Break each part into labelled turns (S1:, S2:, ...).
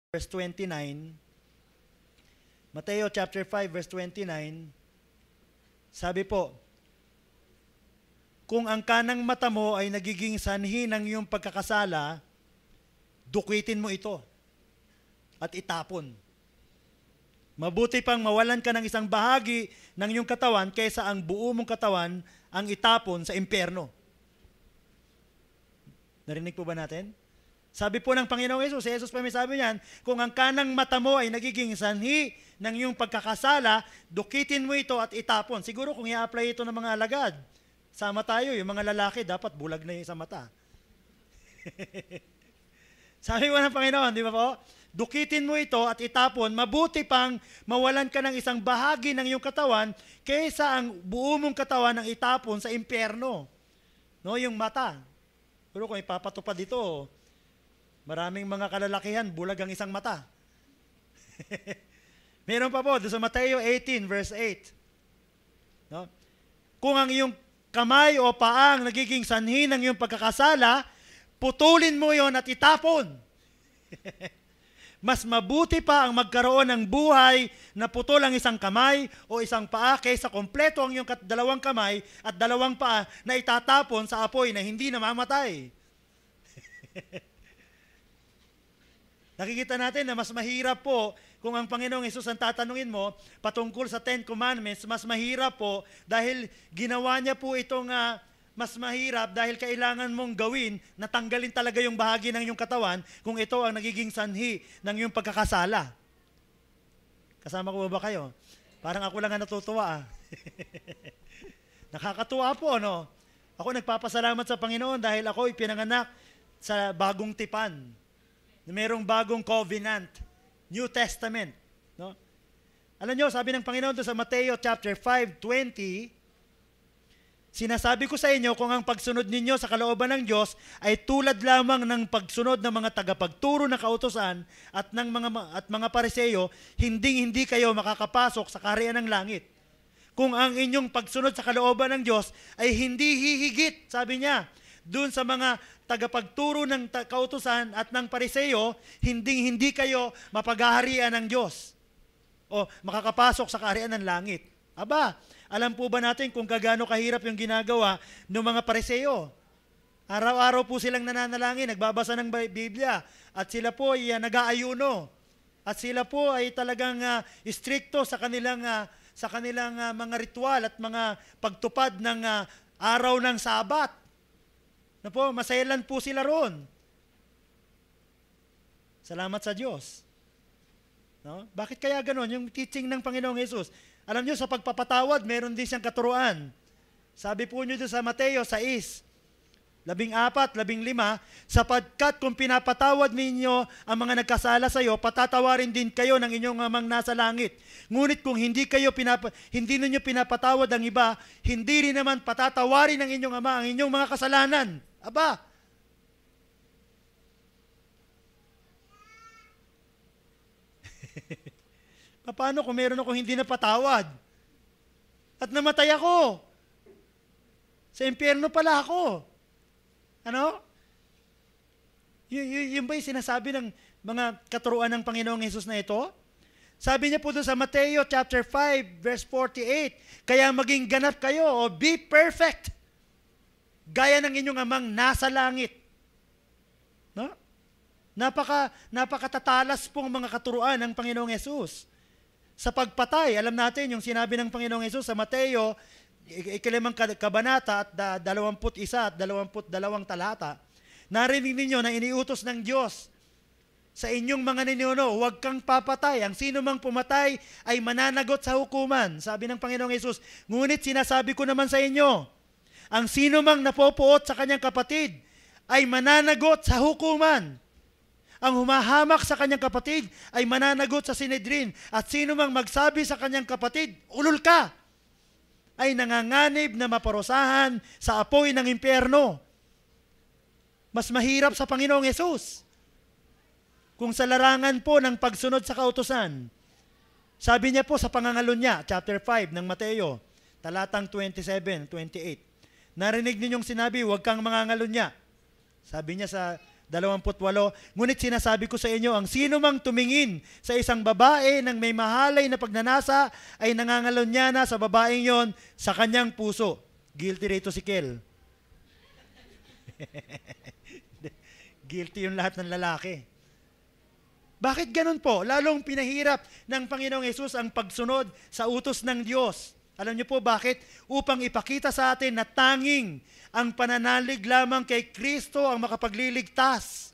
S1: verse 29, Mateo chapter 5 verse 29, sabi po, kung ang kanang mata mo ay nagiging sanhi ng iyong pagkakasala, dukitin mo ito at itapon. Mabuti pang mawalan ka ng isang bahagi ng iyong katawan kaysa ang buo mong katawan ang itapon sa impyerno. Narinig po ba natin? Sabi po ng Panginoong Hesus, si Jesus pa may sabi niyan, kung ang kanang mata mo ay nagiging sanhi ng iyong pagkakasala, dukitin mo ito at itapon. Siguro kung i-apply ito ng mga alagad, sama tayo, yung mga lalaki, dapat bulag na yung sa mata. Sabi po ng Panginoon, di ba po? Dukitin mo ito at itapon, mabuti pang mawalan ka ng isang bahagi ng iyong katawan kaysa ang buo mong katawan ang itapon sa impyerno. No, yung mata. Pero kung ipapatupad dito, maraming mga kalalakihan, bulag ang isang mata. Meron pa po, doon sa Mateo 18, verse 8. No? Kung ang iyong kamay o paang nagiging sanhi ng iyong pagkakasala, putulin mo yon at itapon. Mas mabuti pa ang magkaroon ng buhay na putol ang isang kamay o isang paa kaysa kompleto ang iyong dalawang kamay at dalawang paa na itatapon sa apoy na hindi namamatay. Nakikita natin na mas mahirap po kung ang Panginoong Hesus ang tatanungin mo patungkol sa Ten Commandments, mas mahirap po dahil ginawa niya po itong mas mahirap dahil kailangan mong gawin na tanggalin talaga yung bahagi ng iyong katawan kung ito ang nagiging sanhi ng iyong pagkakasala. Kasama ko ba kayo? Parang ako lang ang natutuwa. Nakakatuwa po, no? Ako nagpapasalamat sa Panginoon dahil ako ipinanganak sa bagong tipan. Merong bagong covenant, New Testament. No? Alam nyo, sabi ng Panginoon doon sa Mateo chapter 5:20, sinasabi ko sa inyo kung ang pagsunod ninyo sa kalooban ng Diyos ay tulad lamang ng pagsunod ng mga tagapagturo na kautusan at mga Pariseo, hindi kayo makakapasok sa kaharian ng langit. Kung ang inyong pagsunod sa kalooban ng Diyos ay hindi hihigit, sabi niya, doon sa mga tagapagturo ng kautusan at ng Pariseo, hindi kayo mapaghaharian ng Diyos o makakapasok sa kaharian ng langit. Aba, alam po ba natin kung gaano kahirap yung ginagawa ng mga Pariseo? Araw-araw po silang nananalangin, nagbabasa ng Biblia, at sila po ay nag-aayuno. At sila po ay talagang stricto sa kanilang mga ritual at mga pagtupad ng araw ng Sabat. Na po, masayalan po sila roon. Salamat sa Diyos. No? Bakit kaya ganon? Yung teaching ng Panginoong Hesus. Alam nyo, sa pagpapatawad, meron din siyang katuruan. Sabi po nyo doon sa Mateo 6, 14, 15, sapagkat kung pinapatawad ninyo ang mga nagkasala sa iyo, patatawarin din kayo ng inyong amang nasa langit. Ngunit kung hindi ninyo pinapatawad ang iba, hindi rin naman patatawarin ng inyong ama ang inyong mga kasalanan. Aba! Paano kung meron akong hindi napatawad? At namatay ako. Sa impyerno pala ako. Ano? Yun ba yung sinasabi ng mga katuruan ng Panginoong Hesus na ito? Sabi niya po doon sa Mateo chapter 5 verse 48, kaya maging ganap kayo o be perfect, gaya ng inyong amang nasa langit. No? Napakatatalas pong mga katuruan ng Panginoong Hesus. Sa pagpatay, alam natin yung sinabi ng Panginoong Hesus sa Mateo, 5 kabanata at 21 at 22 talata, narinig ninyo na iniutos ng Diyos sa inyong mga ninuno, huwag kang papatay. Ang sino mang pumatay ay mananagot sa hukuman. Sabi ng Panginoong Hesus, ngunit sinasabi ko naman sa inyo, ang sino mang napopuot sa kanyang kapatid ay mananagot sa hukuman. Ang humahamak sa kanyang kapatid ay mananagot sa Sinedrin. At sino mang magsabi sa kanyang kapatid, ulol ka, ay nanganganib na maparusahan sa apoy ng impyerno. Mas mahirap sa Panginoong Hesus. Kung sa larangan po ng pagsunod sa kautusan, sabi niya po sa Pangangalunya, chapter 5 ng Mateo, talatang 27, 28, narinig ninyong sinabi, huwag kang mangangalunya. Sabi niya sa 28. Ngunit sinasabi ko sa inyo, ang sino mang tumingin sa isang babae ng may mahalay na pagnanasa ay nangangalon niya na sa babaeng yon sa kanyang puso. Guilty rito si Kel. Guilty yung lahat ng lalaki. Bakit ganun po? Lalong pinahirap ng Panginoong Hesus ang pagsunod sa utos ng Diyos. Alam niyo po bakit? Upang ipakita sa atin na tanging ang pananalig lamang kay Kristo ang makapagliligtas.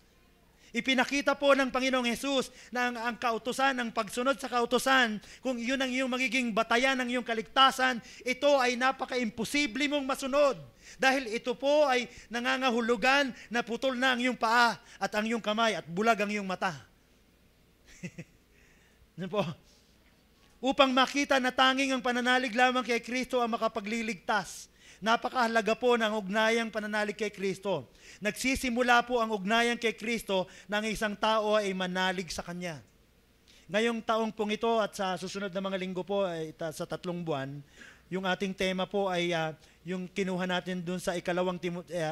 S1: Ipinakita po ng Panginoong Hesus na ang kautusan, ang pagsunod sa kautusan, kung iyon ang iyong magiging batayan ng iyong kaligtasan, ito ay napaka-imposible mong masunod. Dahil ito po ay nangangahulugan na putol na ang iyong paa at ang iyong kamay at bulag ang iyong mata. Ano po? Upang makita na tanging ang pananalig lamang kay Kristo ang makapagliligtas. Napakahalaga po ng ugnayang pananalig kay Kristo. Nagsisimula po ang ugnayan kay Kristo nang isang tao ay manalig sa Kanya. Ngayong taong pong ito at sa susunod na mga linggo po, sa 3 buwan, yung ating tema po ay yung kinuha natin dun sa ikalawang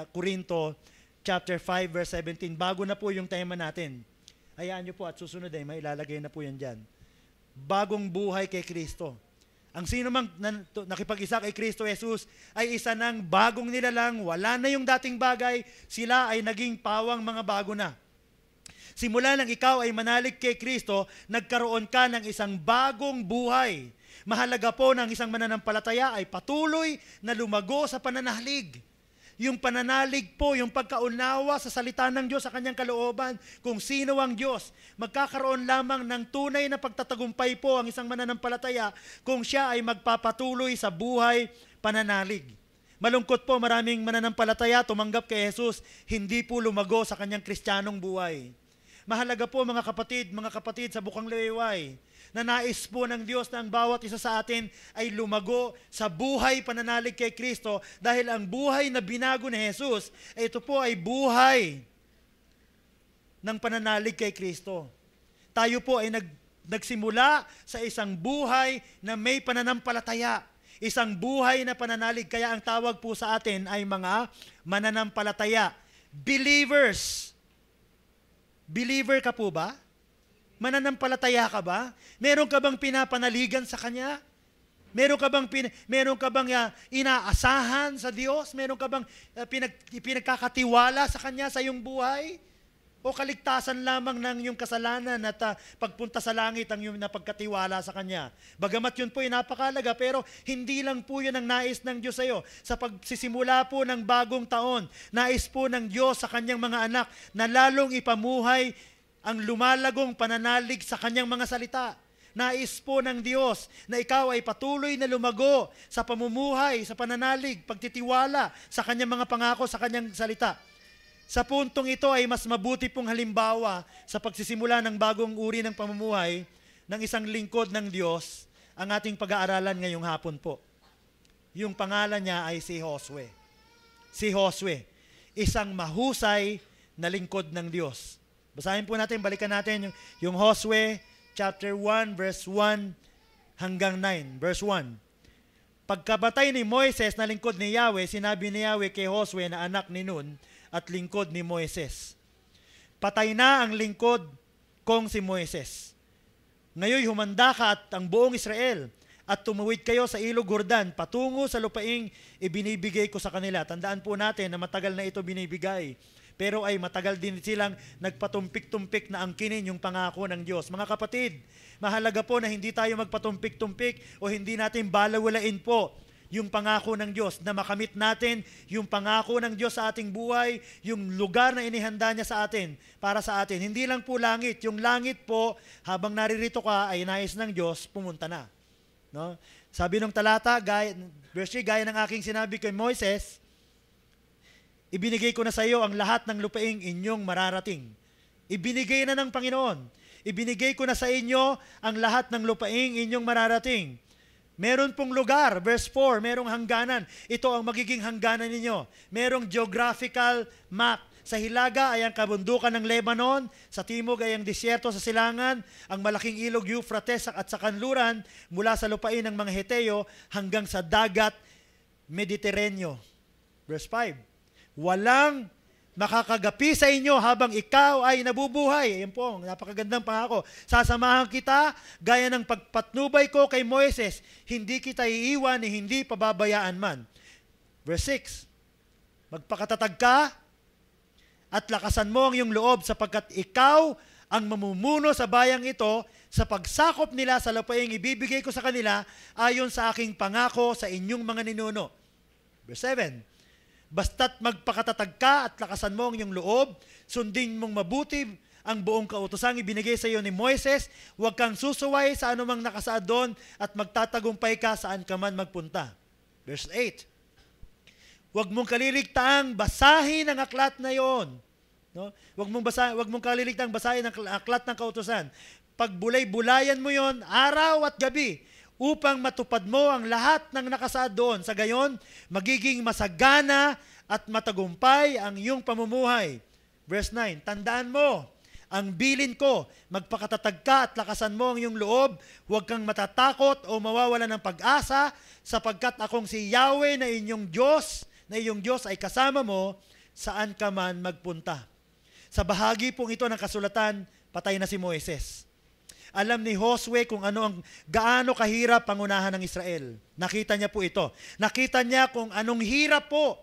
S1: Korinto, chapter 5, verse 17. Bago na po yung tema natin. Hayaan nyo po at susunod may ilalagay na po yan dyan. Bagong buhay kay Kristo. Ang sino mang nakipag-isa kay Kristo Jesus ay isa ng bagong nilalang, wala na yung dating bagay, sila ay naging pawang mga bago na. Simula nang ikaw ay manalig kay Kristo, nagkaroon ka ng isang bagong buhay. Mahalaga po ng isang mananampalataya ay patuloy na lumago sa pananalig. Yung pananalig po, yung pagkaunawa sa salita ng Diyos sa kanyang kalooban, kung sino ang Diyos. Magkakaroon lamang ng tunay na pagtatagumpay po ang isang mananampalataya kung siya ay magpapatuloy sa buhay pananalig. Malungkot po, maraming mananampalataya tumanggap kay Jesus, hindi po lumago sa kanyang kristyanong buhay. Mahalaga po mga kapatid sa Bukang Liwayway, na nais po ng Diyos na ang bawat isa sa atin ay lumago sa buhay pananalig kay Kristo dahil ang buhay na binago ni Jesus, ito po ay buhay ng pananalig kay Kristo. Tayo po ay nagsimula sa isang buhay na may pananampalataya, isang buhay na pananalig, kaya ang tawag po sa atin ay mga mananampalataya. Believers. Believer ka po ba? Mananampalataya ka ba? Meron ka bang pinapanaligan sa Kanya? Meron ka bang inaasahan sa Diyos? Meron ka bang pinagkakatiwala sa Kanya sa iyong buhay? O kaligtasan lamang ng iyong kasalanan at pagpunta sa langit ang iyong napagkatiwala sa Kanya? Bagamat yun po ay napakalaga, pero hindi lang po yun ang nais ng Diyos sa iyo. Sa pagsisimula po ng bagong taon, nais po ng Diyos sa Kanyang mga anak na lalong ipamuhay ang lumalagong pananalig sa Kanyang mga salita. Nais po ng Diyos na ikaw ay patuloy na lumago sa pamumuhay, sa pananalig, pagtitiwala sa Kanyang mga pangako, sa Kanyang salita. Sa puntong ito ay mas mabuti pong halimbawa sa pagsisimula ng bagong uri ng pamumuhay ng isang lingkod ng Diyos ang ating pag-aaralan ngayong hapon po. Yung pangalan niya ay si Josue. Si Josue, isang mahusay na lingkod ng Diyos. Basahin po natin, balikan natin yung Josue chapter 1 verse 1 hanggang 9. Verse 1. Pagkabatay ni Moises na lingkod ni Yahweh, sinabi ni Yahweh kay Josue na anak ni Nun at lingkod ni Moises. Patay na ang lingkod kong si Moises. Ngayon humanda ka at ang buong Israel at tumuwid kayo sa ilog Jordan patungo sa lupaing ibinibigay ko sa kanila. Tandaan po natin na matagal na ito binibigay. Pero ay matagal din silang nagpatumpik-tumpik na angkinin yung pangako ng Diyos. Mga kapatid, mahalaga po na hindi tayo magpatumpik-tumpik o hindi natin balawalain po yung pangako ng Diyos, na makamit natin yung pangako ng Diyos sa ating buhay, yung lugar na inihanda niya sa atin, para sa atin. Hindi lang po langit. Yung langit po, habang naririto ka, ay nais ng Diyos, pumunta na. No? Sabi ng talata, verse 3, gaya ng aking sinabi kay Moises, ibinigay ko na sa iyo ang lahat ng lupaing inyong mararating. Ibinigay na ng Panginoon. Ibinigay ko na sa inyo ang lahat ng lupaing inyong mararating. Meron pong lugar, verse 4, merong hangganan. Ito ang magiging hangganan ninyo. Merong geographical map. Sa hilaga ay ang kabundukan ng Lebanon, sa timog ay ang disyerto sa silangan, ang malaking ilog Euphrates at sa kanluran, mula sa lupain ng mga Heteo hanggang sa dagat Mediteraneo. Verse 5. Walang makakagapi sa inyo habang ikaw ay nabubuhay. Ayan po, napakagandang pangako. Sasamahan kita gaya ng pagpatnubay ko kay Moises. Hindi kita iiwan ni hindi pababayaan man. Verse 6, magpakatatag ka at lakasan mo ang iyong loob sapagkat ikaw ang mamumuno sa bayang ito sa pagsakop nila sa lupaing ibibigay ko sa kanila ayon sa aking pangako sa inyong mga ninuno. Verse 7, basta't magpakatatag ka at lakasan mo ang iyong loob, sundin mong mabuti ang buong kautosang ibinigay sa iyo ni Moises, huwag kang susuway sa anumang nakasaad doon at magtatagumpay ka saan ka man magpunta. Verse 8, huwag mong kaliligtaang basahin ang aklat na yon. No? Huwag mong kaliligtaang basahin ang aklat ng kautusan. Pagbulay-bulayan mo yon araw at gabi upang matupad mo ang lahat ng nakasaad doon. Sa gayon, magiging masagana at matagumpay ang iyong pamumuhay. Verse 9, tandaan mo, ang bilin ko, magpakatatag ka at lakasan mo ang iyong loob, huwag kang matatakot o mawawala ng pag-asa, sapagkat akong si Yahweh na iyong Diyos ay kasama mo saan ka man magpunta. Sa bahagi pong ito ng kasulatan, patay na si Moises. Alam ni Josue kung gaano kahirap pangunahan ng Israel. Nakita niya po ito. Nakita niya kung anong hirap po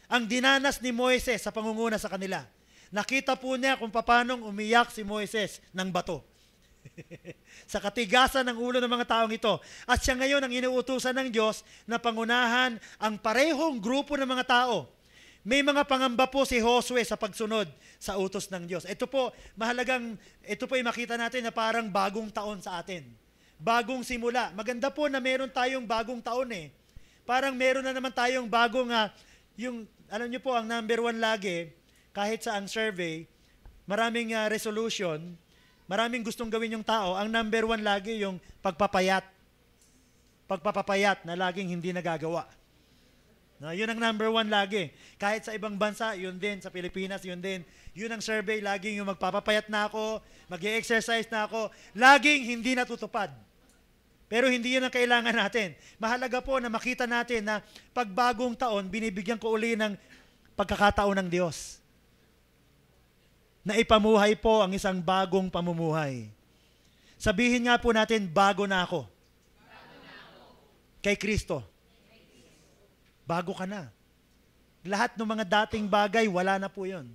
S1: ang dinanas ni Moises sa pangunguna sa kanila. Nakita po niya kung paanong umiyak si Moises ng bato. Sa katigasan ng ulo ng mga taong ito. At siya ngayon ang inuutusan ng Diyos na pangunahan ang parehong grupo ng mga tao. May mga pangamba po si Josue sa pagsunod sa utos ng Diyos. Ito po ay makita natin na parang bagong taon sa atin. Bagong simula. Maganda po na meron tayong bagong taon eh. Parang meron na naman tayong bagong, alam niyo po, ang number 1 lagi, kahit sa ang survey, maraming resolution, maraming gustong gawin yung tao, ang number 1 lagi yung pagpapayat. Pagpapapayat na laging hindi nagagawa. No, yun ang number 1 lagi. Kahit sa ibang bansa, yun din. Sa Pilipinas, yun din. Yun ang survey, laging yung magpapapayat na ako, mag-e-exercise na ako, laging hindi natutupad. Pero hindi yun ang kailangan natin. Mahalaga po na makita natin na pagbagong taon, binibigyan ko uli ng pagkakataon ng Diyos. Na ipamuhay po ang isang bagong pamumuhay. Sabihin nga po natin, bago na ako. Kay Kristo. Bago ka na. Lahat ng mga dating bagay, wala na po yun.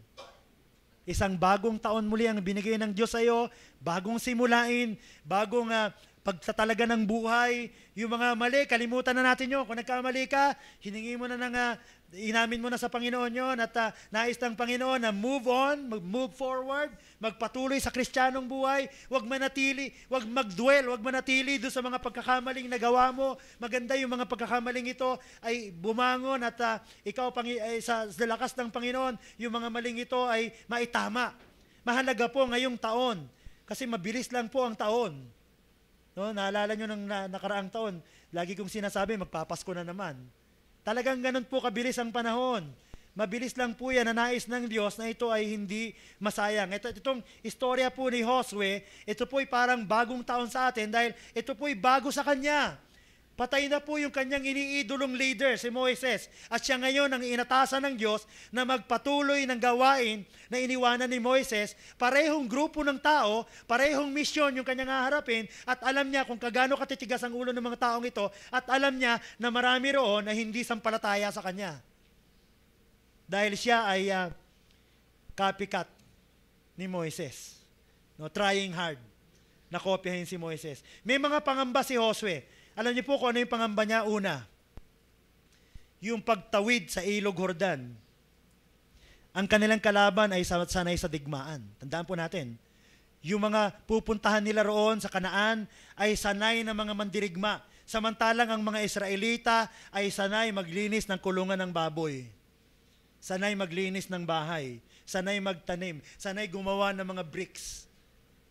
S1: Isang bagong taon muli ang binigay ng Diyos sa iyo, bagong simulain, bagong pagtatalaga ng buhay. Yung mga mali, kalimutan na natin yun. Kung nagkamali ka, hiningi mo na inamin mo na sa Panginoon yun at nais ng Panginoon na move on, move forward, magpatuloy sa kristyanong buhay, huwag magdwell, huwag manatili doon sa mga pagkakamaling nagawa mo. Maganda yung mga pagkakamaling ito ay bumangon at ikaw sa lakas ng Panginoon, yung mga maling ito ay maitama. Mahalaga po ngayong taon, kasi mabilis lang po ang taon. No, naalala nyo ng nakaraang taon, lagi kong sinasabi, magpapasko na naman. Talagang ganun po kabilis ang panahon. Mabilis lang po yan na nais ng Diyos na ito ay hindi masayang. Itong istorya po ni Josue, ito po ay parang bagong taon sa atin dahil ito po ay bago sa Kanya. Patay na po yung kanyang iniidolong leader, si Moises. At siya ngayon ang inatasan ng Diyos na magpatuloy ng gawain na iniwanan ni Moises. Parehong grupo ng tao, parehong misyon yung kanyang haharapin at alam niya kung kagaano katitigas ang ulo ng mga taong ito at alam niya na marami roon na hindi sampalataya sa kanya. Dahil siya ay copycat ni Moises. No, trying hard na kopyahin si Moises. May mga pangamba si Josue. Alam niyo po kung ano yung pangamba niya? Una, yung pagtawid sa Ilog Jordan. Ang kanilang kalaban ay sanay sa digmaan. Tandaan po natin, yung mga pupuntahan nila roon sa Kanaan ay sanay na mga mandirigma. Samantalang ang mga Israelita ay sanay maglinis ng kulungan ng baboy. Sanay maglinis ng bahay. Sanay magtanim. Sanay gumawa ng mga bricks.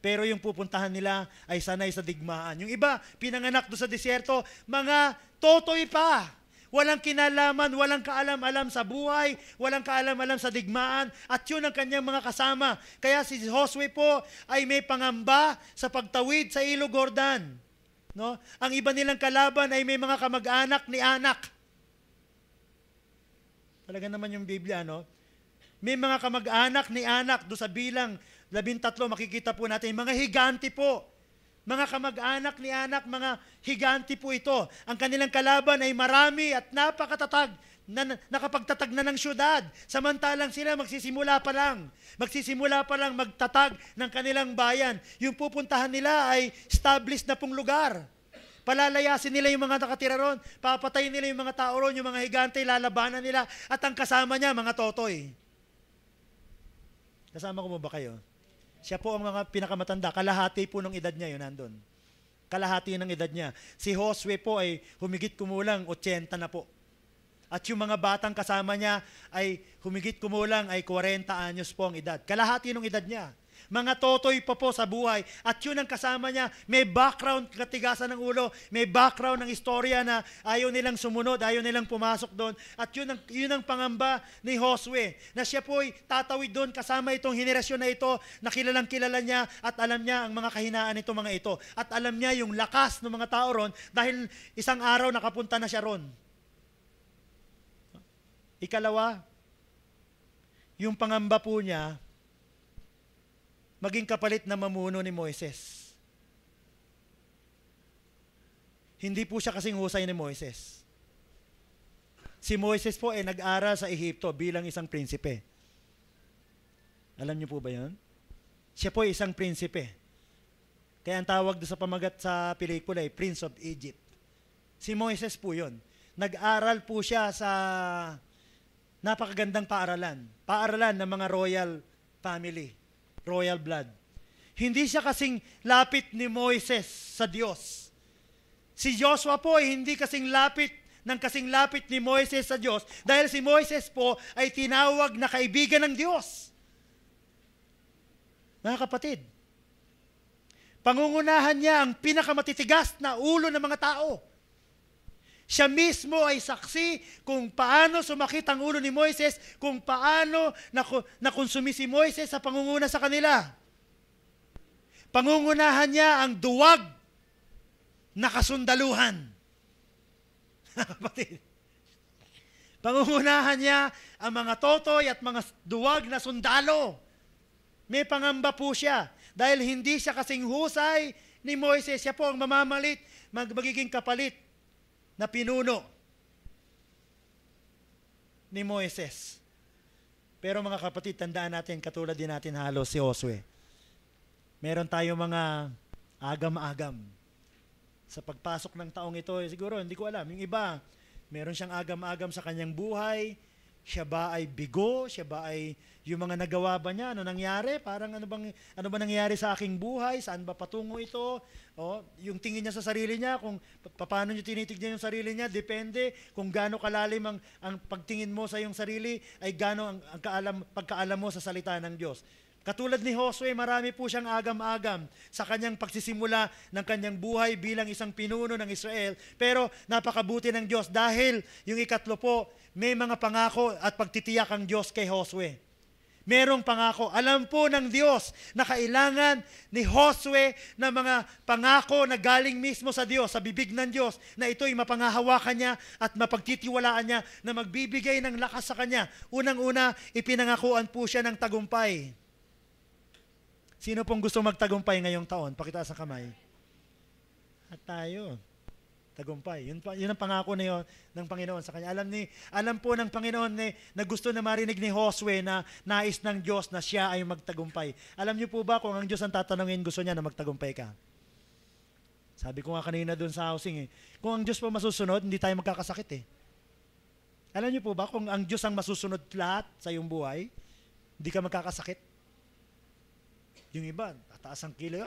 S1: Pero yung pupuntahan nila ay sanay sa digmaan. Yung iba, pinanganak doon sa disyerto, mga totoy pa. Walang kinalaman, walang kaalam-alam sa buhay, walang kaalam-alam sa digmaan, at yun ang kanyang mga kasama. Kaya si Josue po ay may pangamba sa pagtawid sa Ilog Jordan. No? Ang iba nilang kalaban ay may mga kamag-anak ni Anak. Talaga naman yung Biblia, no? May mga kamag-anak ni anak, do sa bilang 13, makikita po natin, mga higante po. Mga kamag-anak ni anak, mga higante po ito. Ang kanilang kalaban ay marami at napakatatag, na nakapagtatag na ng syudad. Samantalang sila magsisimula pa lang magtatag ng kanilang bayan. Yung pupuntahan nila ay established na pong lugar. Palalayasin nila yung mga nakatira ron, papatayin nila yung mga tao ron, yung mga higante, lalabanan nila, at ang kasama niya, mga totoy. Kasama ko mo ba kayo? Siya po ang mga pinakamatanda. Kalahati po ng edad niya yun nandun. Kalahati ng edad niya. Si Josue po ay humigit kumulang 80 na po. At yung mga batang kasama niya ay humigit kumulang ay 40 anyos po ang edad. Kalahati ng edad niya. Mga totoy pa po sa buhay. At yun ang kasama niya, may background, katigasan ng ulo, may background ng istorya na ayaw nilang sumunod, ayaw nilang pumasok doon. At yun ang pangamba ni Josue, na siya po ay tatawid doon kasama itong henerasyon na ito, na kilalang kilala niya at alam niya ang mga kahinaan nito mga ito. At alam niya yung lakas ng mga tao ron dahil isang araw nakapunta na siya ron. Ikalawa, yung pangamba po niya, maging kapalit na mamuno ni Moises. Hindi po siya kasing husay ni Moises. Si Moises po ay nag-aral sa Ehipto bilang isang prinsipe. Alam niyo po ba yun? Siya po ay isang prinsipe. Kaya ang tawag doon sa pamagat sa pelikula ay Prince of Egypt. Si Moises po yun. Nag-aral po siya sa napakagandang paaralan. Paaralan ng mga royal family. Royal blood. Hindi siya kasing lapit ni Moises sa Diyos. Si Joshua po ay hindi kasing lapit ni Moises sa Diyos dahil si Moises po ay tinawag na kaibigan ng Diyos. Mga kapatid, pangungunahan niya ang pinakamatitigas na ulo ng mga tao. Siya mismo ay saksi kung paano sumakit ang ulo ni Moises, kung paano nakonsumi si Moises sa pangunguna sa kanila. Pangungunahan niya ang duwag na kasundaluhan. Pangungunahan niya ang mga totoy at mga duwag na sundalo. May pangamba po siya. Dahil hindi siya kasing husay ni Moises, siya po ang mamamalit, magiging kapalit na pinuno ni Moises. Pero mga kapatid, tandaan natin, katulad din natin halos si Josue. Meron tayong mga agam-agam. Sa pagpasok ng taong ito, siguro, hindi ko alam. Yung iba, meron siyang agam-agam sa kanyang buhay. Siya ba ay bigo? Siya ba ay yung mga nagawa ba niya? Ano nangyari? Parang ano ba nangyari sa aking buhay? Saan ba patungo ito? O, yung tingin niya sa sarili niya, kung paano niya tinitignan yung sarili niya, depende kung gaano kalalim ang pagtingin mo sa iyong sarili, ay gaano ang pagkaalam mo sa salita ng Diyos. Katulad ni Josue, marami po siyang agam-agam sa kanyang pagsisimula ng kanyang buhay bilang isang pinuno ng Israel. Pero napakabuti ng Diyos dahil yung ikatlo po, may mga pangako at pagtitiyak ang Diyos kay Josue. Merong pangako. Alam po ng Diyos na kailangan ni Josue na mga pangako na galing mismo sa Diyos, sa bibig ng Diyos, na ito'y mapangahawakan niya at mapagtitiwalaan niya na magbibigay ng lakas sa kanya. Unang-una, ipinangakuan po siya ng tagumpay. Sino pong gusto magtagumpay ngayong taon? Pakitaas ang kamay. At tayo. Tagumpay. Yun ang pangako na yun ng Panginoon sa kanya. Alam po ng Panginoon na gusto na marinig ni Josue na nais ng Diyos na siya ay magtagumpay. Alam niyo po ba kung ang Diyos ang tatanungin, gusto niya na magtagumpay ka? Sabi ko nga kanina doon sa housing kung ang Diyos po masusunod, hindi tayo magkakasakit eh. Alam niyo po ba kung ang Diyos ang masusunod lahat sa iyong buhay, hindi ka magkakasakit? Yung iba, tataas ang kilo.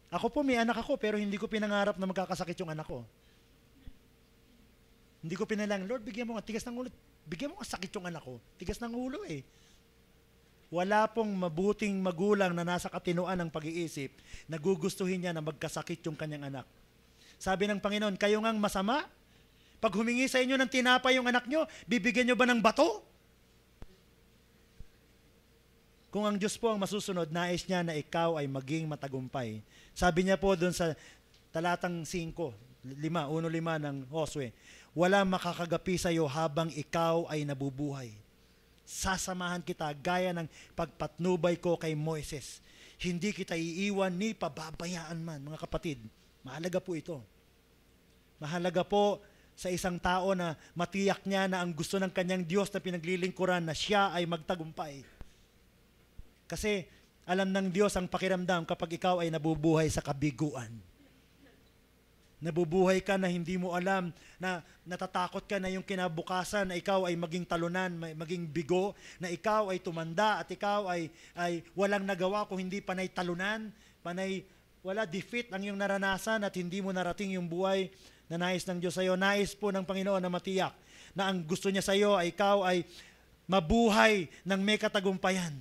S1: Ako po, may anak ako, pero hindi ko pinangarap na magkakasakit yung anak ko. Hindi ko pinalang, Lord, bigyan mo nga, tigas ng ulo. Bigyan mo nga sakit yung anak ko. Tigas ng ulo eh. Wala pong mabuting magulang na nasa katinuan ng pag-iisip, nagugustuhin niya na magkasakit yung kanyang anak. Sabi ng Panginoon, kayo ngang masama? Pag humingi sa inyo ng tinapay yung anak nyo, bibigyan nyo ba ng bato? Kung ang Diyos po ang masusunod, nais niya na ikaw ay maging matagumpay. Sabi niya po doon sa talatang 1:5 ng Josue, wala makakagapi sa iyo habang ikaw ay nabubuhay. Sasamahan kita gaya ng pagpatnubay ko kay Moises. Hindi kita iiwan ni pababayaan man. Mga kapatid, mahalaga po ito. Mahalaga po sa isang tao na matiyak niya na ang gusto ng kanyang Diyos na pinaglilingkuran na siya ay magtagumpay. Kasi alam ng Diyos ang pakiramdam kapag ikaw ay nabubuhay sa kabiguan. Nabubuhay ka na hindi mo alam, na natatakot ka na yung kinabukasan na ikaw ay maging talunan, maging bigo, na ikaw ay tumanda at ikaw ay walang nagawa kung hindi panay talunan, wala defeat ang iyong naranasan at hindi mo narating yung buhay na nais ng Diyos sa iyo. Nais po ng Panginoon na matiyak na ang gusto niya sa iyo ay ikaw ay mabuhay ng may katagumpayan.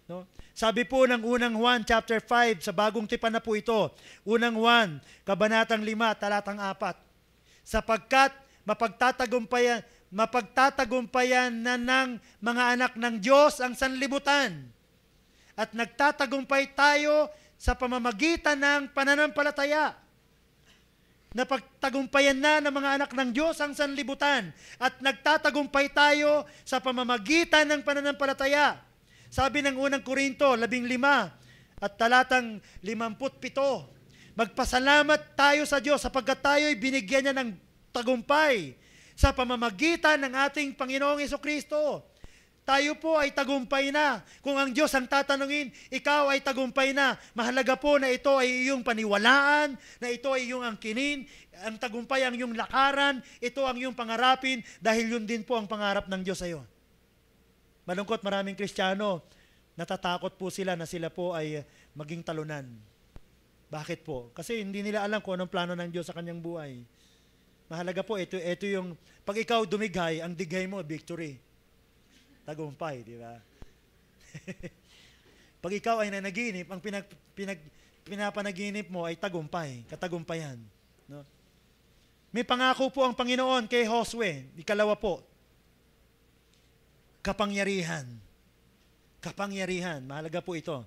S1: No? Sabi po ng unang Juan chapter 5, sa bagong tipan na po ito, unang Juan, kabanatang 5, talatang 4, sapagkat mapagtatagumpayan na ng mga anak ng Diyos ang sanlibutan, at nagtatagumpay tayo sa pamamagitan ng pananampalataya. Napagtagumpayan na ng mga anak ng Diyos ang sanlibutan, at nagtatagumpay tayo sa pamamagitan ng pananampalataya. Sabi ng unang Korinto 15 at talatang 57, magpasalamat tayo sa Diyos sapagkat tayo'y binigyan niya ng tagumpay sa pamamagitan ng ating Panginoong Hesukristo. Tayo po ay tagumpay na. Kung ang Diyos ang tatanungin, ikaw ay tagumpay na. Mahalaga po na ito ay iyong paniwalaan, na ito ay iyong angkinin, ang tagumpay ang iyong lakaran, ito ang iyong pangarapin, dahil yun din po ang pangarap ng Diyos sa iyo. Malungkot, maraming Kristiyano, natatakot po sila na sila po ay maging talunan. Bakit po? Kasi hindi nila alam kung anong plano ng Diyos sa kanyang buhay. Mahalaga po, ito yung, pag ikaw dumighay, ang dighay mo, victory. Tagumpay, di ba? Pag ikaw ay nanaginip, ang pinapanaginip mo ay tagumpay, katagumpayan. No? May pangako po ang Panginoon kay Josue, ikalawa po, kapangyarihan. Kapangyarihan. Mahalaga po ito.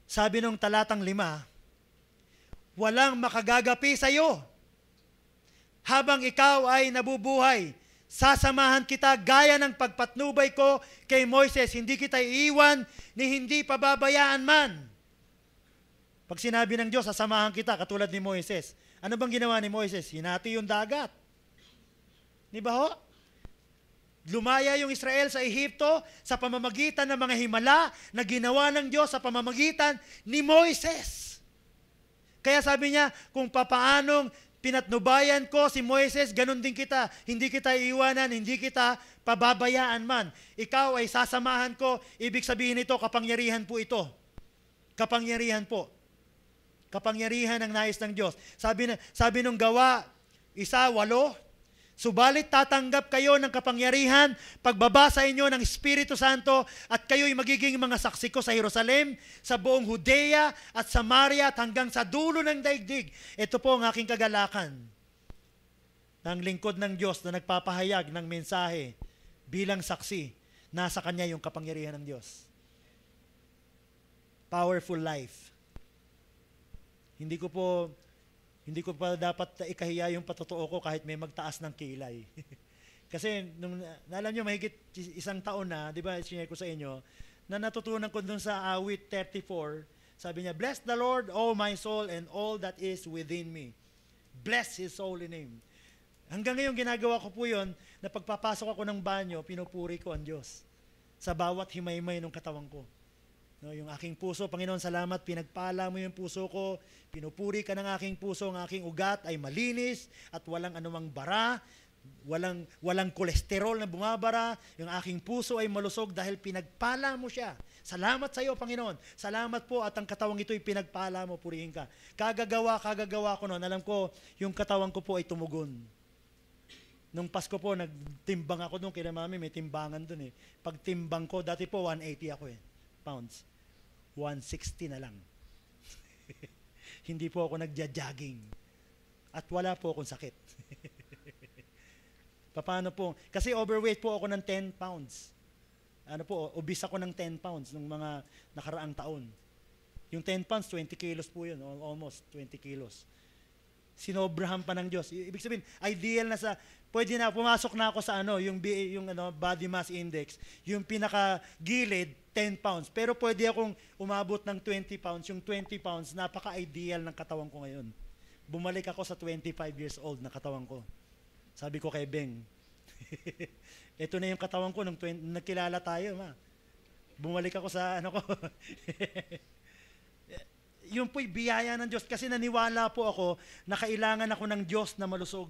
S1: Sabi nung talatang 5, walang makagagapi sa iyo. Habang ikaw ay nabubuhay, sasamahan kita gaya ng pagpatnubay ko kay Moises. Hindi kita iiwan ni hindi pababayaan man. Pag sinabi ng Diyos, sasamahan kita katulad ni Moises. Ano bang ginawa ni Moises? Hinati yung dagat. Di ba ho? Lumaya yung Israel sa Ehipto sa pamamagitan ng mga himala na ginawa ng Diyos sa pamamagitan ni Moises. Kaya sabi niya, kung papaanong pinatnubayan ko si Moises, ganun din kita. Hindi kita iiwanan, hindi kita pababayaan man. Ikaw ay sasamahan ko. Ibig sabihin nito, kapangyarihan po ito. Kapangyarihan po. Kapangyarihan ang nais ng Diyos. Sabi nung Gawa 1:8, subalit tatanggap kayo ng kapangyarihan pagbaba sa inyo ng Espiritu Santo at kayo'y magiging mga saksi ko sa Jerusalem, sa buong Judea at Samaria at hanggang sa dulo ng daigdig. Ito po ang aking kagalakan ng lingkod ng Diyos na nagpapahayag ng mensahe bilang saksi. Nasa Kanya yung kapangyarihan ng Diyos. Powerful life. Hindi ko pa dapat ikahiya yung patotoo ko kahit may magtaas ng kilay. Kasi, alam nyo, mahigit isang taon na, di ba, sinare ko sa inyo, na natutunan ko dun sa awit 34, sabi niya, bless the Lord, O my soul, and all that is within me. Bless His holy name. Hanggang ngayon, ginagawa ko po yun, na pagpapasok ako ng banyo, pinupuri ko ang Diyos sa bawat himay-himay ng katawan ko. No, yung aking puso, Panginoon, salamat, pinagpala mo yung puso ko, pinupuri ka ng aking puso, ang aking ugat ay malinis at walang anumang bara, walang kolesterol na bumabara, yung aking puso ay malusog dahil pinagpala mo siya. Salamat sa iyo, Panginoon. Salamat po at ang katawang ito'y pinagpala mo, purihin ka. Kagagawa ko noon, alam ko, yung katawang ko po ay tumugon. Nung Pasko po, nagtimbang ako doon, kaya mami, may timbangan doon eh. Pag timbang ko, dati po 180 ako eh. Pounds. 160 na lang. Hindi po ako nagja-jogging. At wala po akong sakit. Paano po? Kasi overweight po ako ng 10 pounds. Obese ako ng 10 pounds nung mga nakaraang taon. Yung 10 pounds, 20 kilos po yun. Almost 20 kilos. Sinobrahan pa ng Diyos. Ibig sabihin, ideal na pwede na, pumasok na ako sa yung body mass index, yung pinaka-gilid, 10 pounds. Pero pwede akong umabot ng 20 pounds. Yung 20 pounds, napaka-ideal ng katawan ko ngayon. Bumalik ako sa 25 years old na katawan ko. Sabi ko kay Beng, ito na yung katawan ko nung nagkilala tayo, ma. Bumalik ako sa ko. Yun po'y biyaya ng Diyos kasi naniwala po ako na kailangan ako ng Diyos na malusog.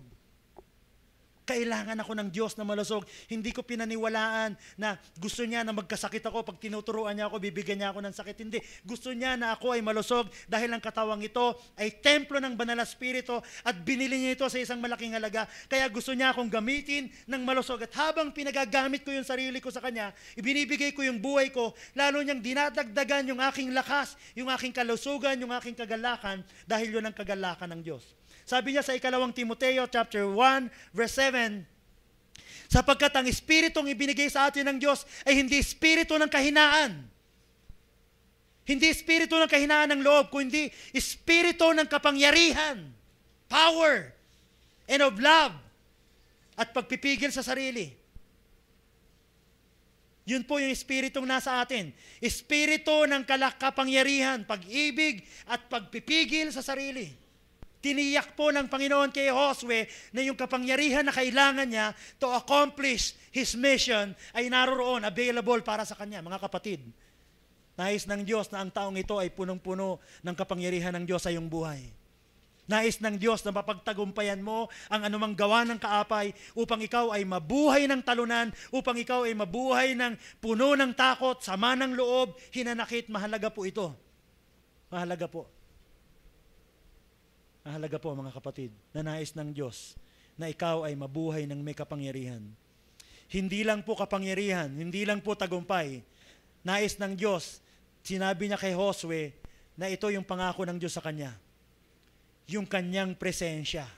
S1: Kailangan ako ng Diyos na malusog. Hindi ko pinaniwalaan na gusto niya na magkasakit ako. Pag tinuturuan niya ako, bibigyan niya ako ng sakit. Hindi. Gusto niya na ako ay malusog dahil ang katawang ito ay templo ng Banal na Espiritu at binili niya ito sa isang malaking halaga. Kaya gusto niya akong gamitin ng malusog. At habang pinagagamit ko yung sarili ko sa Kanya, ibinibigay ko yung buhay ko, lalo niyang dinadagdagan yung aking lakas, yung aking kalusugan, yung aking kagalakan dahil yun ang kagalakan ng Diyos. Sabi niya sa 2 Timoteo chapter 1 verse 7, sapagkat ang espiritong ibinigay sa atin ng Diyos ay hindi espiritu ng kahinaan. Hindi espiritu ng kahinaan ng loob, kundi espiritu ng kapangyarihan, power, and of love, at pagpipigil sa sarili. Yun po yung espiritong nasa atin. Espiritu ng kapangyarihan, pag-ibig, at pagpipigil sa sarili. Tiniyak po ng Panginoon kay Josue na yung kapangyarihan na kailangan niya to accomplish His mission ay naroroon, available para sa kanya. Mga kapatid, nais ng Diyos na ang taong ito ay punong-puno ng kapangyarihan ng Diyos sa iyong buhay. Nais ng Diyos na mapagtagumpayan mo ang anumang gawa ng kaapay upang ikaw ay mabuhay ng talunan, upang ikaw ay mabuhay ng puno ng takot, sama ng loob, hinanakit. Mahalaga po ito. Mahalaga po. Mahalaga po mga kapatid, na nais ng Diyos na ikaw ay mabuhay ng may kapangyarihan. Hindi lang po kapangyarihan, hindi lang po tagumpay. Nais ng Diyos, sinabi niya kay Josue na ito yung pangako ng Diyos sa kanya. Yung kanyang presensya.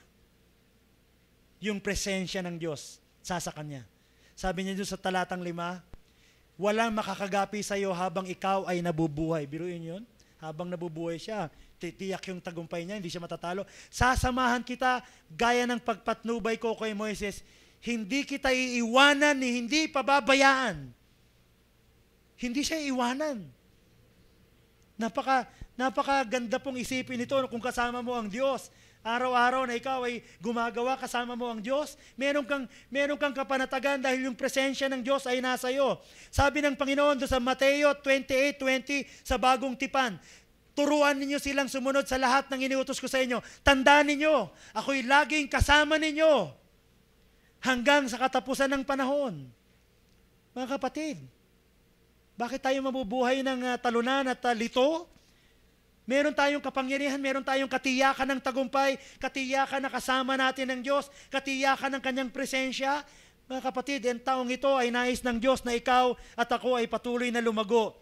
S1: Yung presensya ng Diyos sa kanya. Sabi niya doon sa talatang 5, walang makakagapi sa iyo habang ikaw ay nabubuhay. Biruin yun? Habang nabubuhay siya, titiyak yung tagumpay niya, hindi siya matatalo. Sasamahan kita gaya ng pagpatnubay ko kay Moises. Hindi kita iiwanan ni hindi pababayaan. Hindi siya iiwanan. Napakaganda pong isipin ito kung kasama mo ang Diyos. Araw-araw na ikaw ay gumagawa, kasama mo ang Diyos. Meron kang kapanatagan dahil yung presensya ng Diyos ay nasa iyo. Sabi ng Panginoon doon sa Mateo 28:20 sa bagong tipan, turuan ninyo silang sumunod sa lahat ng iniutos ko sa inyo. Tandaan ninyo, ako'y laging kasama ninyo hanggang sa katapusan ng panahon. Mga kapatid, bakit tayo mabubuhay ng talunan at lito? Meron tayong kapangyarihan, meron tayong katiyakan ng tagumpay, katiyakan na kasama natin ng Diyos, katiyakan ng Kanyang presensya. Mga kapatid, ang taong ito ay nais ng Diyos na ikaw at ako ay patuloy na lumago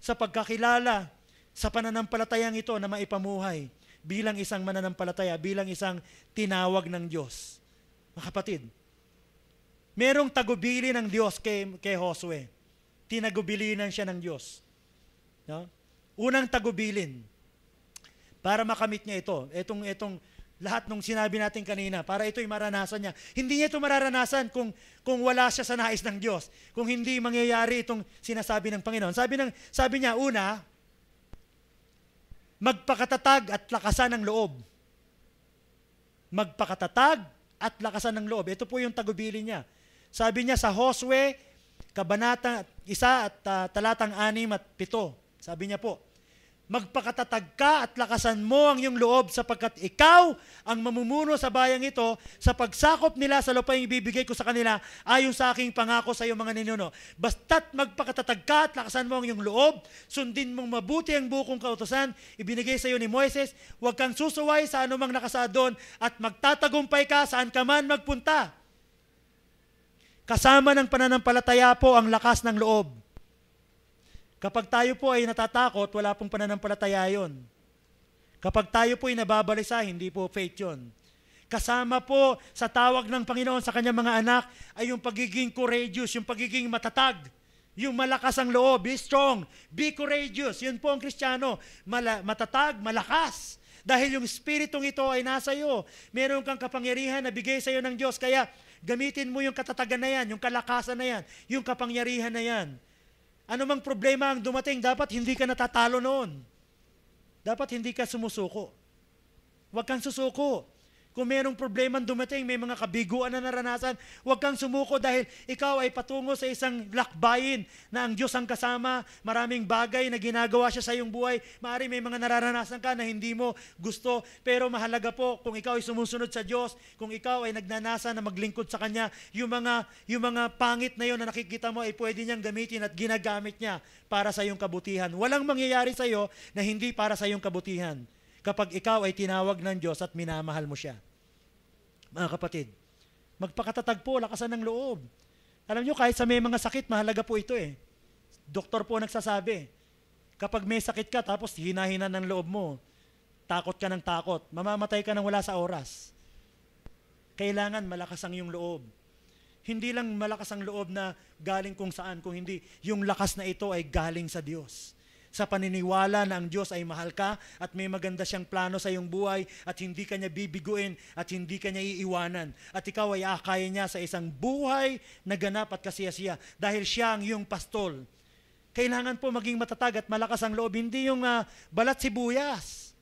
S1: sa pagkakilala sa pananampalatayang ito na maipamuhay bilang isang mananampalataya, bilang isang tinawag ng Diyos. Mga kapatid, merong tagubili ng Diyos kay Josue. Tinagubilinan siya ng Diyos. No? Unang tagubilin, para makamit niya ito, itong lahat ng sinabi natin kanina, para ito'y maranasan niya. Hindi niya ito mararanasan kung wala siya sa nais ng Diyos, kung hindi mangyayari itong sinasabi ng Panginoon. Sabi niya, una, magpakatatag at lakasan ng loob. Magpakatatag at lakasan ng loob. Ito po yung tagubili niya. Sabi niya sa Josue, Kabanata 1 at talatang 6 at 7. Sabi niya po, magpakatatag ka at lakasan mo ang iyong loob sapagkat ikaw ang mamumuno sa bayang ito sa pagsakop nila sa lupaing ibibigay ko sa kanila ayon sa aking pangako sa iyong mga ninuno. Basta't magpakatatag ka at lakasan mo ang iyong loob, sundin mong mabuti ang bukong kautusan, ibinigay sa iyo ni Moises, huwag kang susuway sa anumang nakasaad doon at magtatagumpay ka saan ka man magpunta. Kasama ng pananampalataya po ang lakas ng loob. Kapag tayo po ay natatakot, wala pong pananampalataya yun. Kapag tayo po ay nababalisa, hindi po faith yun. Kasama po sa tawag ng Panginoon sa kanyang mga anak ay yung pagiging courageous, yung pagiging matatag. Yung malakas ang loob, be strong, be courageous. Yun po ang Kristiyano. Matatag, malakas. Dahil yung Espiritong ito ay nasa iyo. Meron kang kapangyarihan na bigay sa iyo ng Diyos. Kaya gamitin mo yung katatagan na yan, yung kalakasan na yan, yung kapangyarihan na yan. Ano mang problema ang dumating, dapat hindi ka natatalo noon. Dapat hindi ka sumusuko. Huwag kang susuko. Kung merong problema dumating, may mga kabiguan na naranasan, huwag kang sumuko dahil ikaw ay patungo sa isang lakbayin na ang Diyos ang kasama. Maraming bagay na ginagawa siya sa iyong buhay. Maaari may mga nararanasan ka na hindi mo gusto, pero mahalaga po kung ikaw ay sumusunod sa Diyos, kung ikaw ay nagnanasa na maglingkod sa Kanya, yung mga pangit na yon na nakikita mo ay pwede niyang gamitin at ginagamit niya para sa iyong kabutihan. Walang mangyayari sa iyo na hindi para sa iyong kabutihan kapag ikaw ay tinawag ng Diyos at minamahal mo siya. Mga kapatid, magpakatatag po, lakasan ng loob. Alam nyo, kahit sa may mga sakit, mahalaga po ito eh. Doktor po nagsasabi, kapag may sakit ka tapos hinahinan ng loob mo, takot ka ng takot, mamamatay ka ng wala sa oras. Kailangan malakas ang iyong loob. Hindi lang malakas ang loob na galing kung saan, kung hindi, yung lakas na ito ay galing sa Diyos. Sa paniniwala na ang Diyos ay mahal ka at may maganda siyang plano sa iyong buhay at hindi ka niya bibiguin at hindi ka niya iiwanan. At ikaw ay aakayin niya sa isang buhay na ganap at kasiyasiya dahil siya ang iyong pastol. Kailangan po maging matatag at malakas ang loob, hindi yung balat sibuyas.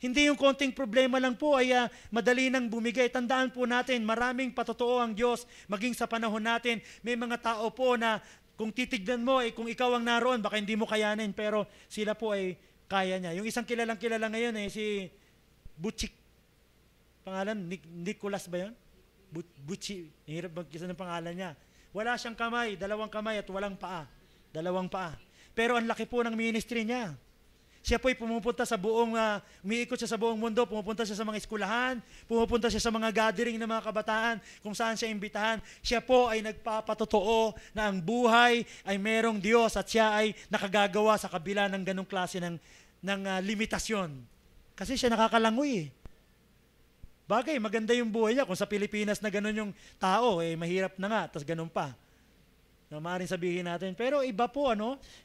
S1: Hindi yung konting problema lang po ay madali nang bumigay. Tandaan po natin, maraming patotoo ang Diyos maging sa panahon natin. May mga tao po na kung titignan mo, kung ikaw ang naroon, baka hindi mo kayanin, pero sila po ay kaya niya. Yung isang kilalang ngayon si Butchik. Pangalan, Nicholas ba yun? Butchik. Hirap magkisa ng pangalan niya. Wala siyang kamay, 2 kamay at walang paa. 2 paa. Pero ang laki po ng ministry niya. Siya po'y pumupunta sa umiikot siya sa buong mundo, pumupunta siya sa mga eskwelahan, pumupunta siya sa mga gathering ng mga kabataan, kung saan siya imbitahan. Siya po ay nagpapatotoo na ang buhay ay merong Diyos at siya ay nakagagawa sa kabila ng ganong klase ng limitasyon. Kasi siya nakakalangoy eh. Bagay, maganda yung buhay niya. Kung sa Pilipinas na ganon yung tao, mahirap na nga, tas ganon pa. Na maaaring sabihin natin. Pero iba po,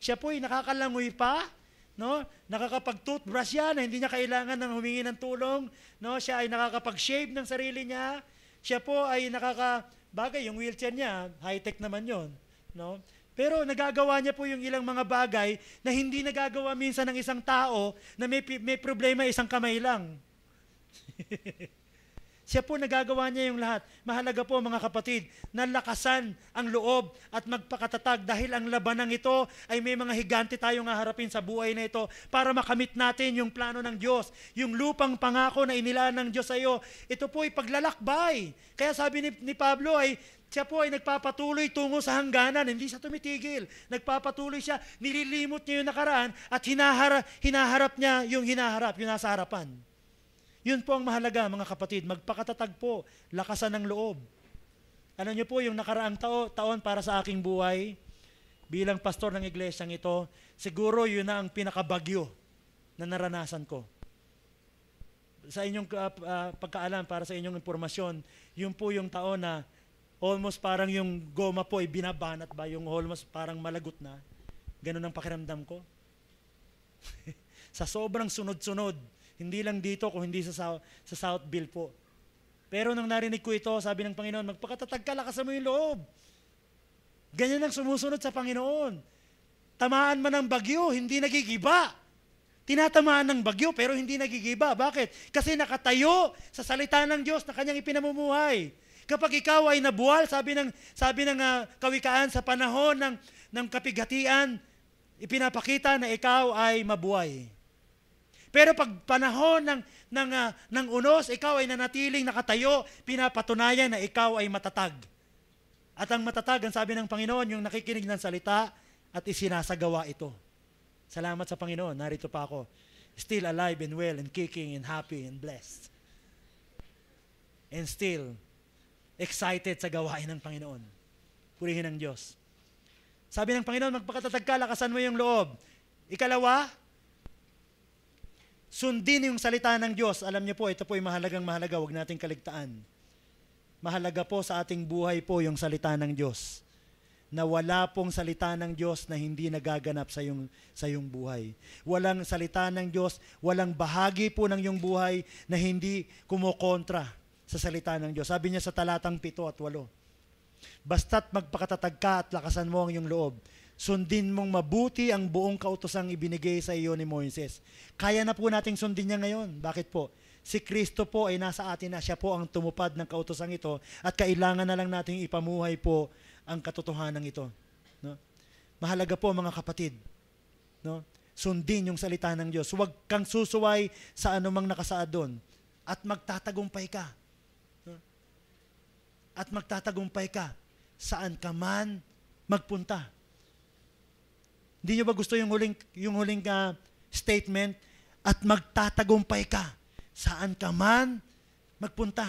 S1: siya po ay nakakalangoy pa, nakakapag-toothbrush yan, hindi niya kailangan ng humingi ng tulong, siya ay nakakapag-shave ng sarili niya, siya po ay bagay, yung wheelchair niya, high-tech naman yon, Pero nagagawa niya po yung ilang mga bagay na hindi nagagawa minsan ng isang tao na may problema isang kamay lang. Siya po nagagawa niya yung lahat. Mahalaga po mga kapatid, na lakasan ang loob at magpakatatag dahil ang labanang ito ay may mga higante tayong haharapin sa buhay na ito para makamit natin yung plano ng Diyos. Yung lupang pangako na inilaan ng Diyos sa iyo, ito po ay paglalakbay. Kaya sabi ni Pablo siya po ay nagpapatuloy tungo sa hangganan, hindi siya tumitigil. Nagpapatuloy siya, nililimot niya yung nakaraan at hinaharap niya yung nasa harapan. Yun po ang mahalaga mga kapatid, magpakatatag po, lakasan ng loob. Ano niyo po yung nakaraang taon para sa aking buhay, bilang pastor ng iglesyang ito, siguro yun na ang pinakabagyo na naranasan ko. Sa inyong pagkaalam, para sa inyong impormasyon, yun po yung taon na almost parang yung goma po ay binabanat ba, yung almost parang malagot na. Ganun ang pakiramdam ko. Sa sobrang sunod-sunod, hindi lang dito, kung hindi sa Southville po. Pero nang narinig ko ito, sabi ng Panginoon, magpakatatag ka, lakasan mo yung loob. Ganyan ang sumusunod sa Panginoon. Tamaan man ng bagyo, hindi nagigiba. Tinatamaan ng bagyo, pero hindi nagigiba. Bakit? Kasi nakatayo sa salita ng Diyos na kanyang ipinamumuhay. Kapag ikaw ay nabuwal, sabi ng kawikaan, sa panahon ng kapighatian, ipinapakita na ikaw ay mabuhay. Pero pag panahon ng unos, ikaw ay nanatiling nakatayo, pinapatunayan na ikaw ay matatag. At ang matatag, ang sabi ng Panginoon, yung nakikinig ng salita at isinasagawa ito. Salamat sa Panginoon, narito pa ako. Still alive and well and kicking and happy and blessed. And still excited sa gawain ng Panginoon. Purihin ng Diyos. Sabi ng Panginoon, magpakatatag ka, lakasan mo yung loob. Ikalawa, sundin yung salita ng Diyos. Alam niyo po, ito po ay mahalagang mahalaga, huwag nating kaligtaan. Mahalaga po sa ating buhay po yung salita ng Diyos. na wala pong salita ng Diyos na hindi nagaganap sa iyong buhay. Walang salita ng Diyos, walang bahagi po ng iyong buhay na hindi kumokontra sa salita ng Diyos. Sabi niya sa talatang 7 at 8, basta't magpakatatag ka at lakasan mo ang iyong loob, sundin mong mabuti ang buong kautosang ibinigay sa iyo ni Moises. Kaya na po nating sundin niya ngayon. Bakit po? Si Kristo po ay nasa atin na. Siya po ang tumupad ng kautosang ito at kailangan na lang nating ipamuhay po ang katotohanan ito. No? Mahalaga po mga kapatid, no? Sundin yung salita ng Diyos. Huwag kang susuway sa anumang nakasaad doon at magtatagumpay ka. No? At magtatagumpay ka saan ka man magpunta. Hindi nyo ba gusto yung huling statement? At magtatagumpay ka saan ka man magpunta.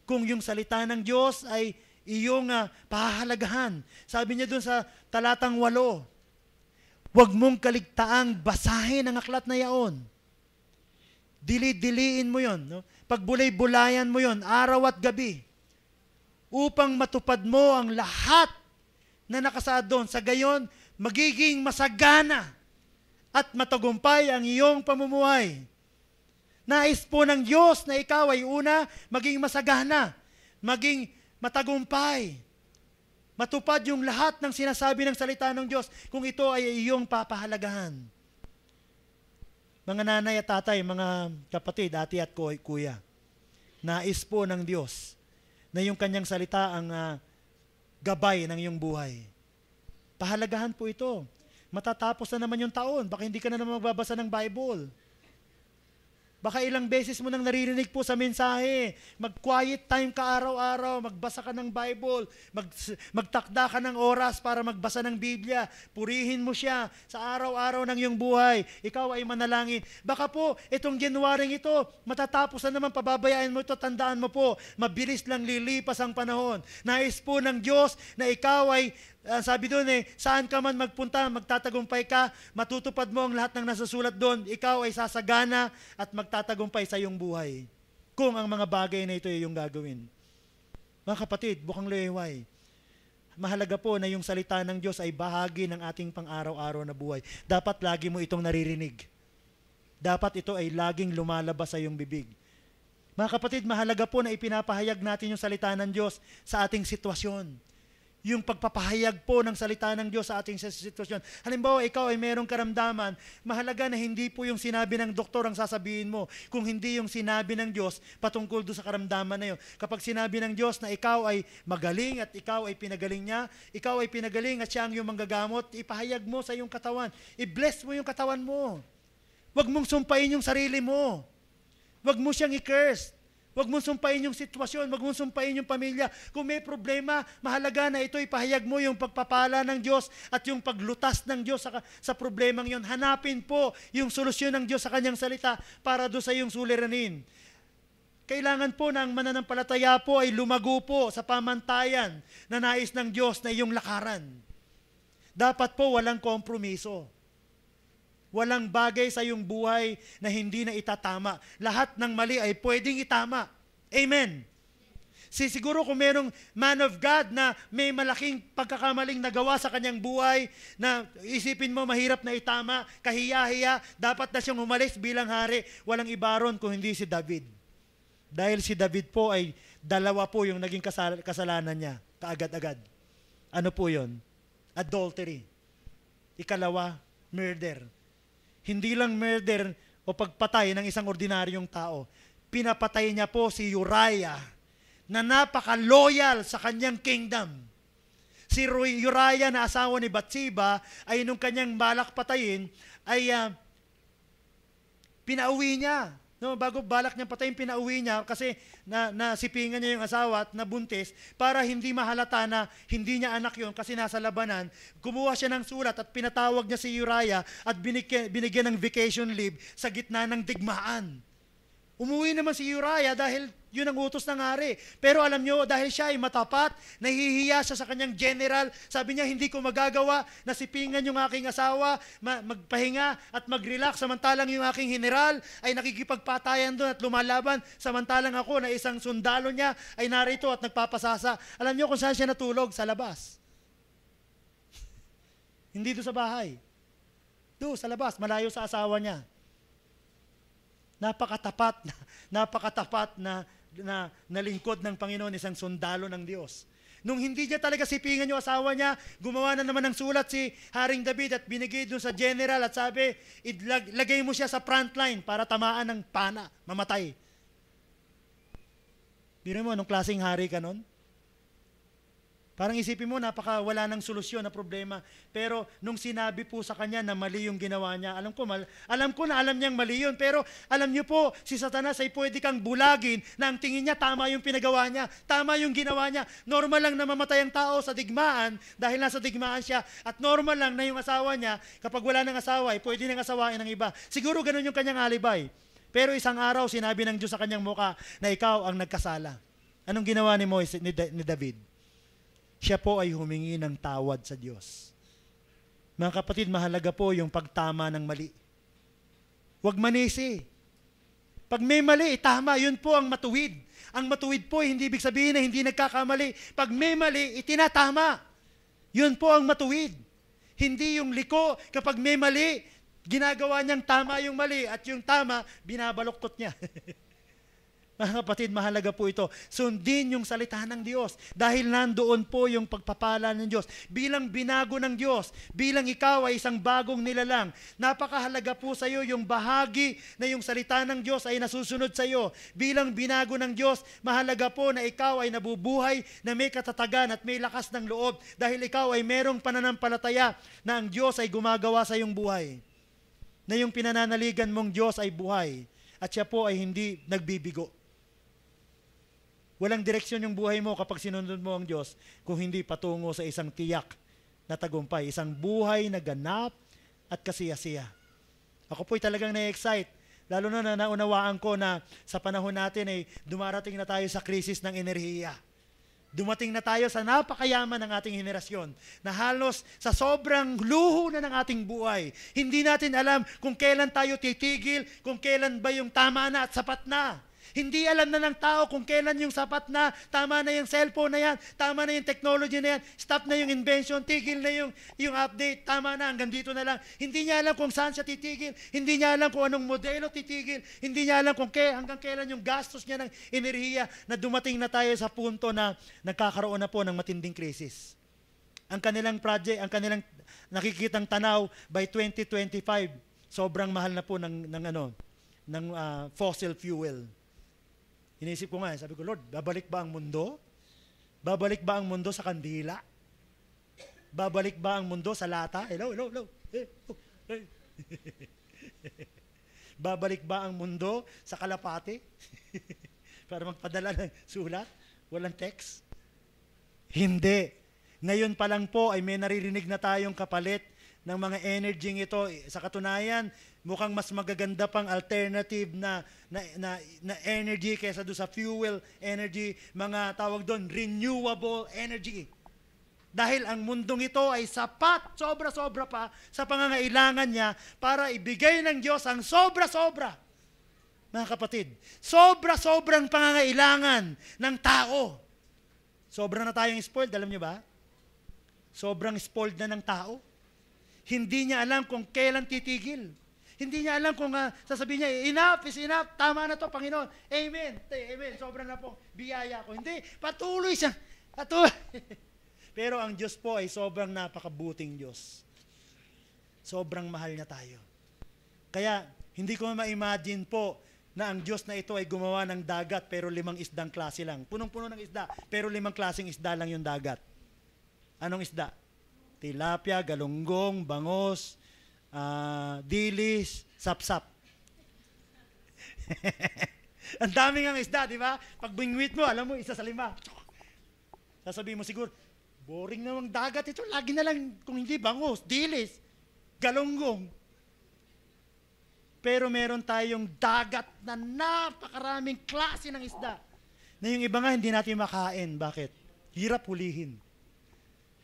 S1: Kung yung salita ng Diyos ay iyong pahahalagahan. Sabi niya dun sa talatang 8, huwag mong kaligtaang basahin ang aklat na yaon. Dili-diliin mo yon, no? Pagbulay-bulayan mo yon, araw at gabi, upang matupad mo ang lahat na nakasaad doon. Sa gayon, magiging masagana at matagumpay ang iyong pamumuhay. Nais po ng Diyos na ikaw ay una, maging masagana, maging matagumpay. Matupad yung lahat ng sinasabi ng salita ng Diyos kung ito ay iyong papahalagahan. Mga nanay at tatay, mga kapatid, ate at kuya, nais po ng Diyos na yung kanyang salita ang gabay ng iyong buhay. Pahalagahan po ito. Matatapos na naman yung taon, baka hindi ka na naman magbabasa ng Bible. Baka ilang beses mo nang naririnig po sa mensahe, mag-quiet time ka araw-araw, magbasa ka ng Bible, magtakda ka ng oras para magbasa ng Biblia, purihin mo siya sa araw-araw ng iyong buhay, ikaw ay manalangin. Baka po, itong January ito, matatapos na naman, pababayaan mo ito, tandaan mo po, mabilis lang lilipas ang panahon. Nais po ng Diyos na ikaw ay sabi doon saan ka man magpunta, magtatagumpay ka, matutupad mo ang lahat ng nasusulat doon, ikaw ay sasagana at magtatagumpay sa iyong buhay. Kung ang mga bagay na ito ay iyong gagawin. Mga kapatid, bukang liwayway, mahalaga po na yung salita ng Diyos ay bahagi ng ating pang-araw-araw na buhay. Dapat lagi mo itong naririnig. Dapat ito ay laging lumalabas sa iyong bibig. Mga kapatid, mahalaga po na ipinapahayag natin yung salita ng Diyos sa ating sitwasyon. Yung pagpapahayag po ng salita ng Diyos sa ating sitwasyon. Halimbawa, ikaw ay merong karamdaman, mahalaga na hindi po yung sinabi ng doktor ang sasabihin mo, kung hindi yung sinabi ng Diyos patungkol doon sa karamdaman na yun. Kapag sinabi ng Diyos na ikaw ay magaling at ikaw ay pinagaling niya, ikaw ay pinagaling at siya ang iyong manggagamot, ipahayag mo sa iyong katawan. I-bless mo yung katawan mo. Huwag mong sumpain yung sarili mo. Huwag mo siyang i-curse. Huwag mong sumpain yung sitwasyon, huwag mong sumpain yung pamilya. Kung may problema, mahalaga na ito ipahayag mo yung pagpapala ng Diyos at yung paglutas ng Diyos sa problemang yon. Hanapin po yung solusyon ng Diyos sa kanyang salita para doon sa iyong suliranin. Kailangan po na ang mananampalataya po ay lumago po sa pamantayan na nais ng Diyos na iyong lakaran. Dapat po walang kompromiso. Walang bagay sa iyong buhay na hindi na itatama. Lahat ng mali ay pwedeng itama. Amen. Siguro kung merong man of God na may malaking pagkakamaling nagawa sa kanyang buhay, na isipin mo mahirap na itama, kahiya-hiya, dapat na siyang umalis bilang hari, walang ibaron kung hindi si David. Dahil si David po ay dalawa po yung naging kasalanan niya, kaagad-agad. Ano po yun? Adultery. Ikalawa, murder. Hindi lang murder o pagpatay ng isang ordinaryong tao. Pinapatay niya po si Uriah na napaka-loyal sa kanyang kingdom. Si Uriah na asawa ni Bathsheba ay nung kanyang balak patayin ay pinauwi niya. No, bago balak niyang patayin, pinauwi niya kasi nasipingan niya yung asawa at nabuntis para hindi mahalata na hindi niya anak yon kasi nasa labanan. Kumuha siya ng sulat at pinatawag niya si Uriah at binigyan ng vacation leave sa gitna ng digmaan. Umuwi naman si Uriah dahil yun ang utos ng hari. Pero alam nyo, dahil siya ay matapat, nahihiya siya sa kanyang general, sabi niya, hindi ko magagawa na sipingan yung aking asawa, magpahinga at mag-relax, samantalang yung aking general ay nakikipagpatayan doon at lumalaban, samantalang ako na isang sundalo niya ay narito at nagpapasasa. Alam nyo kung saan siya natulog? Sa labas. Hindi doon sa bahay. Doon sa labas, malayo sa asawa niya. Napakatapat na lingkod ng Panginoon, isang sundalo ng Diyos. Nung hindi niya talaga sipingan yung asawa niya, gumawa na naman ng sulat si Haring David at binigay doon sa general at sabi, lagay mo siya sa front line para tamaan ng pana, mamatay. Biro mo, anong klaseng hari ka nun? Parang isipin mo, wala ng solusyon na problema. Pero nung sinabi po sa kanya na mali yung ginawa niya, alam ko na alam niyang mali yun. Pero alam niyo po, si Satanas ay pwede kang bulagin na ang tingin niya tama yung pinagawa niya, tama yung ginawa niya. Normal lang na mamatay ang tao sa digmaan dahil nasa digmaan siya. At normal lang na yung asawa niya, kapag wala ng asawa, ay pwede nang asawain ng iba. Siguro ganun yung kanyang alibay. Pero isang araw, sinabi ng Diyos sa kanyang muka na ikaw ang nagkasala. Anong ginawa ni David? Siya po ay humingi ng tawad sa Diyos. Mga kapatid, mahalaga po yung pagtama ng mali. Huwag manisi. Pag may mali, tama, yun po ang matuwid. Ang matuwid po, hindi ibig sabihin na hindi nagkakamali. Pag may mali, itinatama. Yun po ang matuwid. Hindi yung liko, kapag may mali, ginagawa niyang tama yung mali at yung tama, binabaluktot niya. Mga kapatid, mahalaga po ito. Sundin yung salita ng Diyos dahil nandoon po yung pagpapala ng Diyos. Bilang binago ng Diyos, bilang ikaw ay isang bagong nilalang, napakahalaga po sa iyo yung bahagi na yung salita ng Diyos ay nasusunod sa iyo. Bilang binago ng Diyos, mahalaga po na ikaw ay nabubuhay na may katatagan at may lakas ng loob dahil ikaw ay merong pananampalataya na ang Diyos ay gumagawa sa iyong buhay. Na yung pinananaligan mong Diyos ay buhay at siya po ay hindi nagbibigo. Walang direksyon yung buhay mo kapag sinunod mo ang Diyos kung hindi patungo sa isang tiyak na tagumpay, isang buhay na ganap at kasiyasiya. Ako po'y talagang na-excite, lalo na naunawaan ko na sa panahon natin ay dumarating na tayo sa krisis ng enerhiya. Dumating na tayo sa napakayaman ng ating henerasyon na halos sa sobrang luho na ng ating buhay. Hindi natin alam kung kailan tayo titigil, kung kailan ba yung tama na at sapat na. Hindi alam na ng tao kung kailan yung sapat na, tama na yung cellphone na yan, tama na yung technology na yan, stop na yung invention, tigil na yung update, tama na, hanggang dito na lang. Hindi niya alam kung saan siya titigil, hindi niya alam kung anong modelo titigil, hindi niya alam kung hanggang kailan yung gastos niya ng enerhiya na dumating na tayo sa punto na nagkakaroon na po ng matinding krisis. Ang kanilang project, ang kanilang nakikitang tanaw by 2025, sobrang mahal na po ng fossil fuel. Inisip ko nga, sabi ko, Lord, babalik ba ang mundo? Babalik ba ang mundo sa kandila? Babalik ba ang mundo sa lata? Hello. Babalik ba ang mundo sa kalapate? Para magpadala ng sulat? Walang text? Hindi. Ngayon pa lang po ay may naririnig na tayong kapalit ng mga energy ito. Sa katunayan, mukhang mas magaganda pang alternative na energy kaysa doon sa fuel energy, mga tawag doon, renewable energy. Dahil ang mundong ito ay sapat, sobra-sobra pa sa pangangailangan niya para ibigay ng Diyos ang sobra-sobra. Mga kapatid, sobra-sobrang pangangailangan ng tao. Sobra na tayong spoiled, alam niyo ba? Sobrang spoiled na ng tao. Hindi niya alam kung kailan titigil. Hindi niya alam kung sasabihin niya, enough is enough, tama na to, Panginoon. Amen. Amen. Sobrang na po, biyaya ko. Hindi, patuloy siya. Patuloy. Pero ang Diyos po ay sobrang napakabuting Diyos. Sobrang mahal niya tayo. Kaya, hindi ko ma-imagine po na ang Diyos na ito ay gumawa ng dagat pero 5 isdang klase lang. Punong-puno ng isda, pero 5 klaseng isda lang yung dagat. Anong isda? Tilapia, galunggong, bangos, dilis, sapsap. Ang daming ang isda, di ba? Pag bingwit mo, alam mo, isa sa 5. Sasabihin mo siguro, boring namang dagat ito. Lagi na lang, kung hindi bangos, dilis, galunggong. Pero meron tayong dagat na napakaraming klase ng isda. Na yung iba nga, hindi natin makain. Bakit? Hirap hulihin.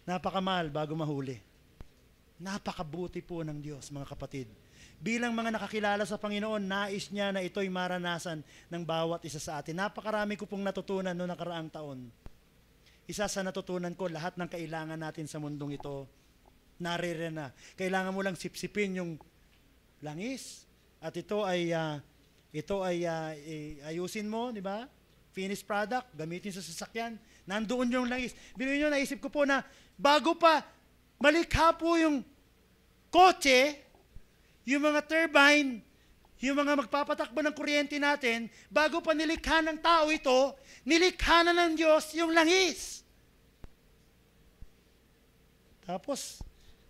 S1: Napakamahal bago mahuli. Napakabuti po ng Diyos, mga kapatid. Bilang mga nakakilala sa Panginoon, nais niya na ito'y maranasan ng bawat isa sa atin. Napakarami ko pong natutunan noong nakaraang taon. Isa sa natutunan ko, lahat ng kailangan natin sa mundong ito, Naririyan na. Kailangan mo lang sipsipin yung langis. At ito ay ayusin mo, di ba? Finished product, gamitin sa sasakyan. Nandoon yung langis. Binuhin nyo, naisip ko po na bago pa malikha po yung kotse, yung mga turbine, yung mga magpapatakbo ng kuryente natin, bago pa nilikha ng tao ito, nilikha na ng Diyos yung langis. Tapos,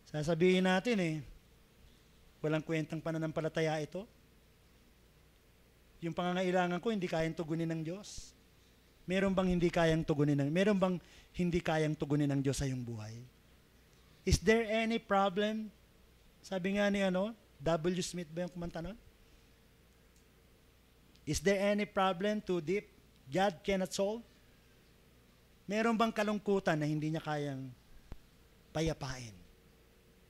S1: sasabihin natin walang kwentang pananampalataya ito. Yung pangangailangan ko, hindi kayang tugunin ng Diyos. Meron bang hindi kayang tugunin ng Diyos sa iyong buhay? Is there any problem? Sabi nga ni W. Smith ba yung kumanta nun? Is there any problem too deep God cannot solve? Meron bang kalungkutan na hindi niya kayang payapain?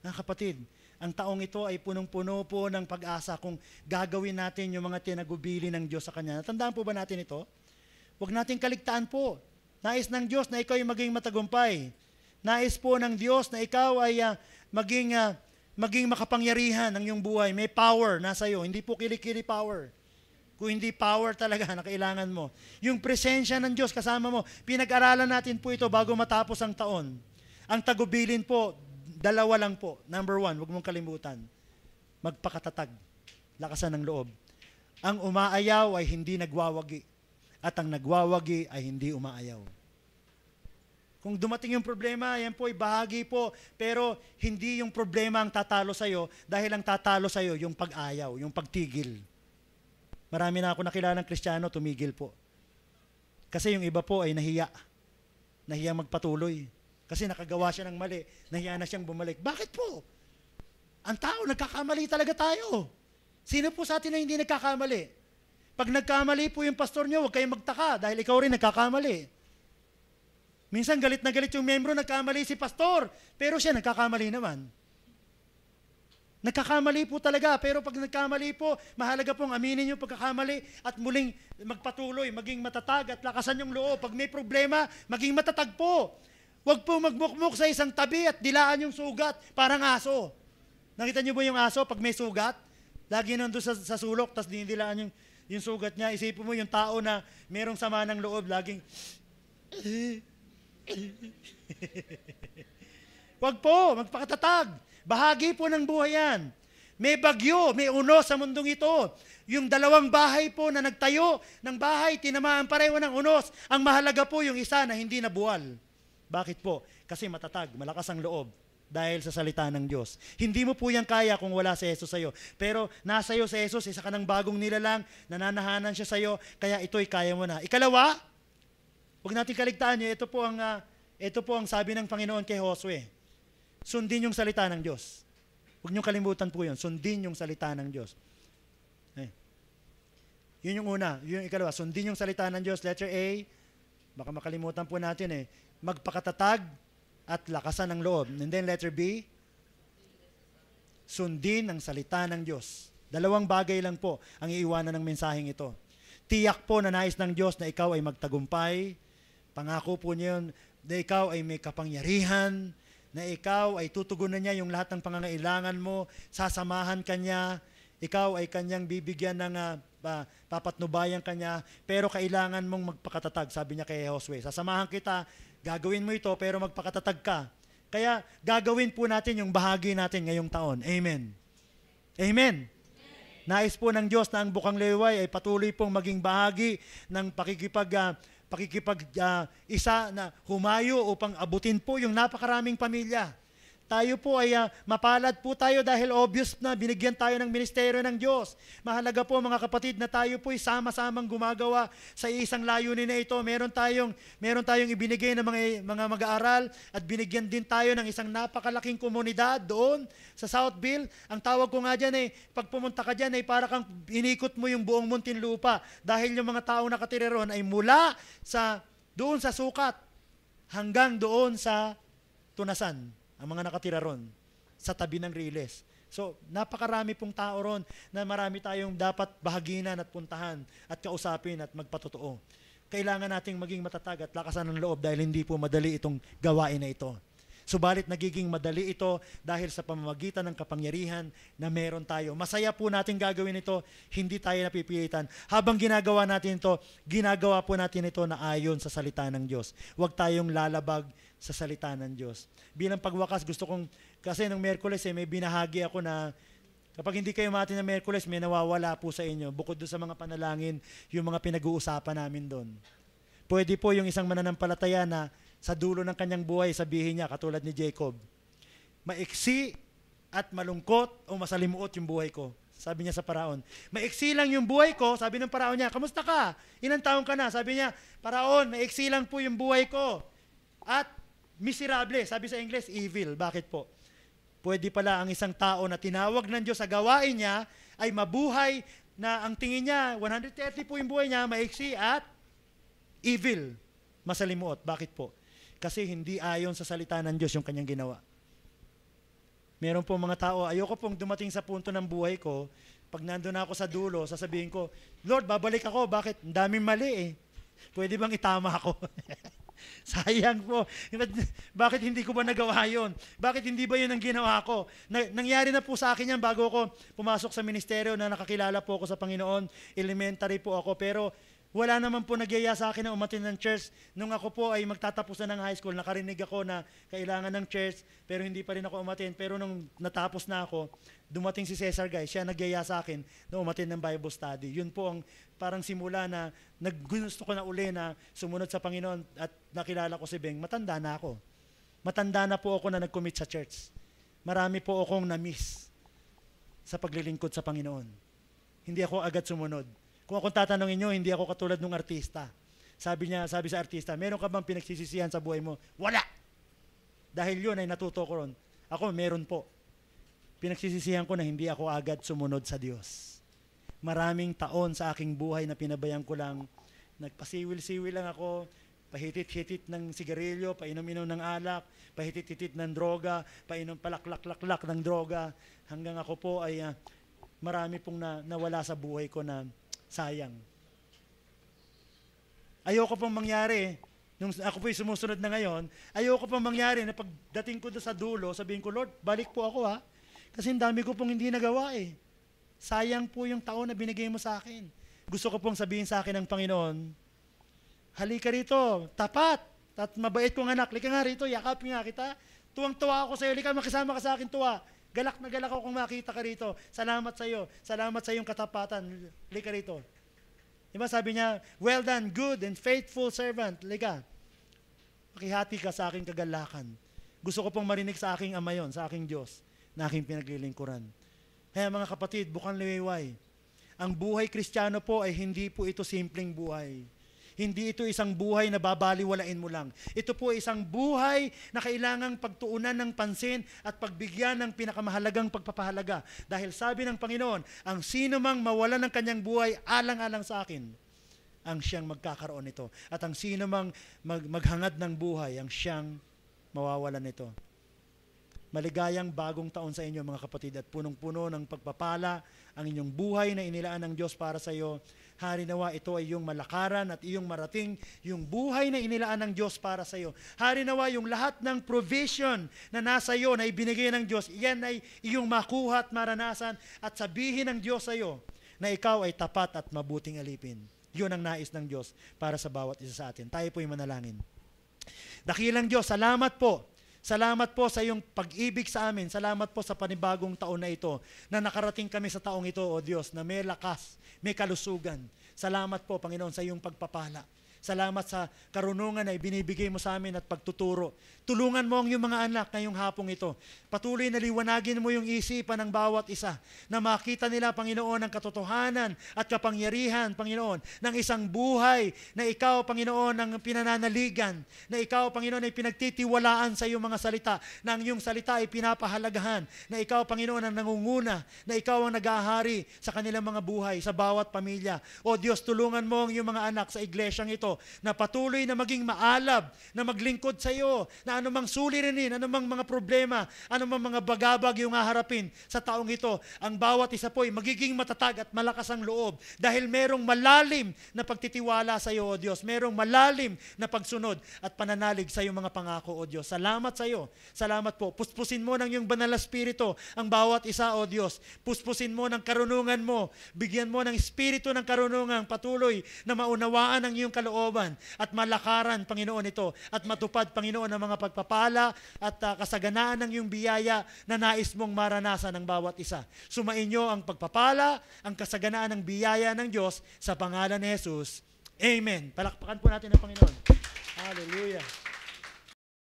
S1: Mga kapatid, ang taong ito ay punong-puno po ng pag-asa kung gagawin natin yung mga tinagubili ng Diyos sa Kanya. Natandaan po ba natin ito? Huwag nating kaligtaan po. Nais ng Diyos na ikaw ay maging matagumpay. Nais po ng Diyos na ikaw ay maging makapangyarihan ng iyong buhay. May power nasa iyo. Hindi po kilikili power. Kung hindi power talaga na kailangan mo. Yung presensya ng Diyos kasama mo. Pinag-aralan natin po ito bago matapos ang taon. Ang tagubilin po, 2 lang po. Number 1, huwag mong kalimutan. Magpakatatag. Lakasan ng loob. Ang umaayaw ay hindi nagwawagi. At ang nagwawagi ay hindi umaayaw. Kung dumating yung problema, yan po ay bahagi po. Pero hindi yung problema ang tatalo sa'yo dahil ang tatalo sa'yo yung pag-ayaw, yung pagtigil. Marami na ako nakilalang Kristiyano, tumigil po. Kasi yung iba po ay nahiya. Nahiya magpatuloy. Kasi nakagawa siya ng mali, nahiya na siyang bumalik. Bakit po? Ang tao, nagkakamali talaga tayo. Sino po sa atin na hindi nagkakamali? Pag nagkamali po yung pastor nyo, huwag kayong magtaka dahil ikaw rin nagkakamali. Minsan galit na galit yung membro, nagkamali si pastor, pero siya nagkakamali naman. Nagkakamali po talaga, pero pag nagkamali po, mahalaga pong aminin yung pagkakamali at muling magpatuloy, maging matatag at lakasan yung loob. Pag may problema, maging matatag po. Huwag po magmukmuk sa isang tabi at dilaan yung sugat, parang aso. Nakita niyo ba yung aso pag may sugat? Lagi nandun sa sulok, tapos dinidilaan yung sugat niya. Isipin mo yung tao na merong sama ng loob, laging... Huwag po, magpakatatag. Bahagi po ng buhay yan. May bagyo, may unos sa mundong ito. Yung 2 bahay po na nagtayo ng bahay, tinamaan pareho ng unos. Ang mahalaga po yung isa na hindi nabuwal. Bakit po? Kasi matatag, malakas ang loob dahil sa salita ng Diyos. Hindi mo po yan kaya kung wala si Jesus sa'yo. Pero nasa iyo si Jesus, isa ka ng bagong nilalang, nananahanan siya sa'yo, kaya ito'y kaya mo na. Ikalawa, huwag natin kaligtaan niyo, ito po ang sabi ng Panginoon kay Josue. Sundin yung salita ng Diyos. Huwag niyong kalimutan po yun. Sundin yung salita ng Diyos. Yun yung una. Yun yung ikalawa. Sundin yung salita ng Diyos. Letter A, baka makalimutan po natin magpakatatag at lakasan ng loob. And then letter B, sundin ang salita ng Diyos. 2 bagay lang po ang iiwanan ng mensaheng ito. Tiyak po na nais ng Diyos na ikaw ay magtagumpay. Pangako po niya yun na ikaw ay may kapangyarihan, na ikaw ay tutugunan niya yung lahat ng pangangailangan mo, sasamahan ka niya, ikaw ay kanyang bibigyan ng papatnubayan ka niya, pero kailangan mong magpakatatag, sabi niya kay Josue. Sasamahan kita, gagawin mo ito, pero magpakatatag ka. Kaya gagawin po natin yung bahagi natin ngayong taon. Amen. Amen. Nais po ng Diyos na ang Bukang Liway ay patuloy pong maging bahagi ng isa na humayo upang abutin po yung napakaraming pamilya. Tayo po ay mapalad po tayo dahil obvious na binigyan tayo ng ministeryo ng Diyos. Mahalaga po mga kapatid na tayo po ay sama-samang gumagawa sa isang layunin na ito. Meron tayong ibinigay ng mga mag-aaral at binigyan din tayo ng isang napakalaking komunidad doon sa Southville. Ang tawag ko nga dyan pag pumunta ka dyan para kang inikot mo yung buong Muntinlupa dahil yung mga taong nakatira ron ay mula doon sa Sukat hanggang doon sa Tunasan. Ang mga nakatira ron sa tabi ng Riles. So, napakarami pong tao ron na marami tayong dapat bahaginan at puntahan at kausapin at magpatotoo. Kailangan nating maging matatag at lakasan ng loob dahil hindi po madali itong gawain na ito. Subalit nagiging madali ito dahil sa pamamagitan ng kapangyarihan na meron tayo. Masaya po natin gagawin ito, hindi tayo napipilitan. Habang ginagawa natin ito, ginagawa po natin ito na ayon sa salita ng Diyos. Huwag tayong lalabag sa salita ng Diyos. Bilang pagwakas, gusto kong, kasi nung Miyerkules may binahagi ako na kapag hindi kayo mati ng Miyerkules, may nawawala po sa inyo. Bukod doon sa mga panalangin, yung mga pinag-uusapan namin doon. Pwede po yung isang mananampalataya na sa dulo ng kanyang buhay, sabihin niya, katulad ni Jacob, maiksi at malungkot o masalimuot yung buhay ko. Sabi niya sa Paraon. Maiksi lang yung buhay ko, sabi ng Paraon niya, kamusta ka? Ilang taon ka na? Sabi niya, Paraon, maiksi lang po yung buhay ko. At miserable, sabi sa English, evil. Bakit po? Pwede pala ang isang tao na tinawag ng Diyos sa gawain niya ay mabuhay na ang tingin niya, 130 po yung buhay niya, maiksi at evil, masalimuot. Bakit po? Kasi hindi ayon sa salita ng Diyos yung kanyang ginawa. Meron po mga tao, ayoko pong dumating sa punto ng buhay ko, pag nandun ako sa dulo, sasabihin ko, Lord, babalik ako. Bakit? Ang daming mali eh. Pwede bang itama ako? Sayang po. Bakit hindi ko ba nagawa yun? Bakit hindi ba yun ang ginawa ko? Nangyari na po sa akin yan bago ako pumasok sa ministeryo na nakakilala po ako sa Panginoon. Elementary po ako. Pero wala naman po nagyaya sa akin na umatin ng church. Nung ako po ay magtatapos na ng high school, nakarinig ako na kailangan ng church, pero hindi pa rin ako umatin. Pero nung natapos na ako, dumating si Cesar Guy, siya nagyaya sa akin na umatin ng Bible study. Yun po ang parang simula na gusto ko na uli na sumunod sa Panginoon at nakilala ko si Beng. Matanda na ako. Matanda na po ako na nag-commit sa church. Marami po akong na-miss sa paglilingkod sa Panginoon. Hindi ako agad sumunod. Kung akong tatanungin nyo, hindi ako katulad ng artista. Sabi sa artista, meron ka bang pinagsisisihan sa buhay mo? Wala! Dahil yun ay natuto ko ron. Ako, meron po. Pinagsisisihan ko na hindi ako agad sumunod sa Diyos. Maraming taon sa aking buhay na pinabayang ko lang, nagpasiwil-siwil lang ako, pahitit-hitit ng sigarilyo, painom-inom ng alak, pahitit-hitit ng droga, palaklak-laklak ng droga, hanggang ako po ay marami pong nawala sa buhay ko na sayang. Ayoko pong mangyari, nung ako po'y sumusunod na ngayon, ayoko pong mangyari na pagdating ko doon sa dulo, sabihin ko, Lord, balik po ako ha, kasi ang dami ko pong hindi nagawa eh. Sayang po yung taon na binigay mo sa akin. Gusto ko pong sabihin sa akin ng Panginoon, halika rito, tapat, at mabait kong anak, halika nga rito, yakapin nga kita, tuwang-tuwa ako sa iyo, halika makisama ka sa akin, tuwa. Galak na galak ako kung makita ka rito. Salamat sa iyo. Salamat sa iyong katapatan. Lika rito. Diba sabi niya, well done, good and faithful servant. Lika. Makihati ka sa aking kagalakan. Gusto ko pong marinig sa aking ama yon, sa aking Diyos, na aking pinaglilingkuran. Kaya mga kapatid, bukang liwayway. Ang buhay Kristiyano po ay hindi po ito simpleng buhay. Hindi ito isang buhay na babaliwalain mo lang. Ito po ay isang buhay na kailangang pagtuunan ng pansin at pagbigyan ng pinakamahalagang pagpapahalaga. Dahil sabi ng Panginoon, ang sino mang mawalan ng kanyang buhay, alang-alang sa akin, ang siyang magkakaroon nito. At ang sino mang maghangad ng buhay, ang siyang mawawalan nito. Maligayang bagong taon sa inyo mga kapatid at punong-puno ng pagpapala ang inyong buhay na inilaan ng Diyos para sa iyo. Hari nawa ito ay iyong malakaran at iyong marating yung buhay na inilaan ng Diyos para sa iyo. Hari nawa yung lahat ng provision na nasa iyo na ibinigay ng Diyos, iyan ay iyong makuha at maranasan at sabihin ng Diyos sa iyo na ikaw ay tapat at mabuting alipin. Yun ang nais ng Diyos para sa bawat isa sa atin. Tayo po'y manalangin. Dakilang Diyos, salamat po. Salamat po sa iyong pag-ibig sa amin. Salamat po sa panibagong taon na ito na nakarating kami sa taong ito, O Diyos, na may lakas, may kalusugan. Salamat po, Panginoon, sa iyong pagpapala. Salamat sa karunungan na ibinibigay mo sa amin at pagtuturo. Tulungan mo ang iyong mga anak ngayong hapong ito. Patuloy na liwanagin mo yung isipan ng bawat isa na makita nila, Panginoon, ang katotohanan at kapangyarihan, Panginoon, ng isang buhay na ikaw, Panginoon, ang pinananaligan, na ikaw, Panginoon, ay pinagtitiwalaan sa iyong mga salita, na ang iyong salita ay pinapahalagahan, na ikaw, Panginoon, ang nangunguna, na ikaw ang nag-ahari sa kanilang mga buhay, sa bawat pamilya. O Diyos, tulungan mo ang iyong mga anak sa iglesyang ito ito na patuloy na maging maalab, na maglingkod sa iyo, na anumang suliranin, anumang mga problema, anumang mga bagabag yung haharapin sa taong ito, ang bawat isa po ay magiging matatag at malakas ang loob dahil merong malalim na pagtitiwala sa iyo, O Diyos. Merong malalim na pagsunod at pananalig sa iyong mga pangako, O Diyos. Salamat sa iyo. Salamat po. Puspusin mo ng iyong banal na spirito ang bawat isa, O Diyos. Puspusin mo ng karunungan mo. Bigyan mo ng espiritu ng karunungan patuloy na maunawaan ang iyong kalooban at malakaran, Panginoon, ito at matupad, Panginoon, ang mga pagpapala at kasaganaan ng iyong biyaya na nais mong maranasan ng bawat isa. Sumainyo ang pagpapala, ang kasaganaan ng biyaya ng Diyos sa pangalan ni Jesus. Amen. Palakpakan po natin ang Panginoon.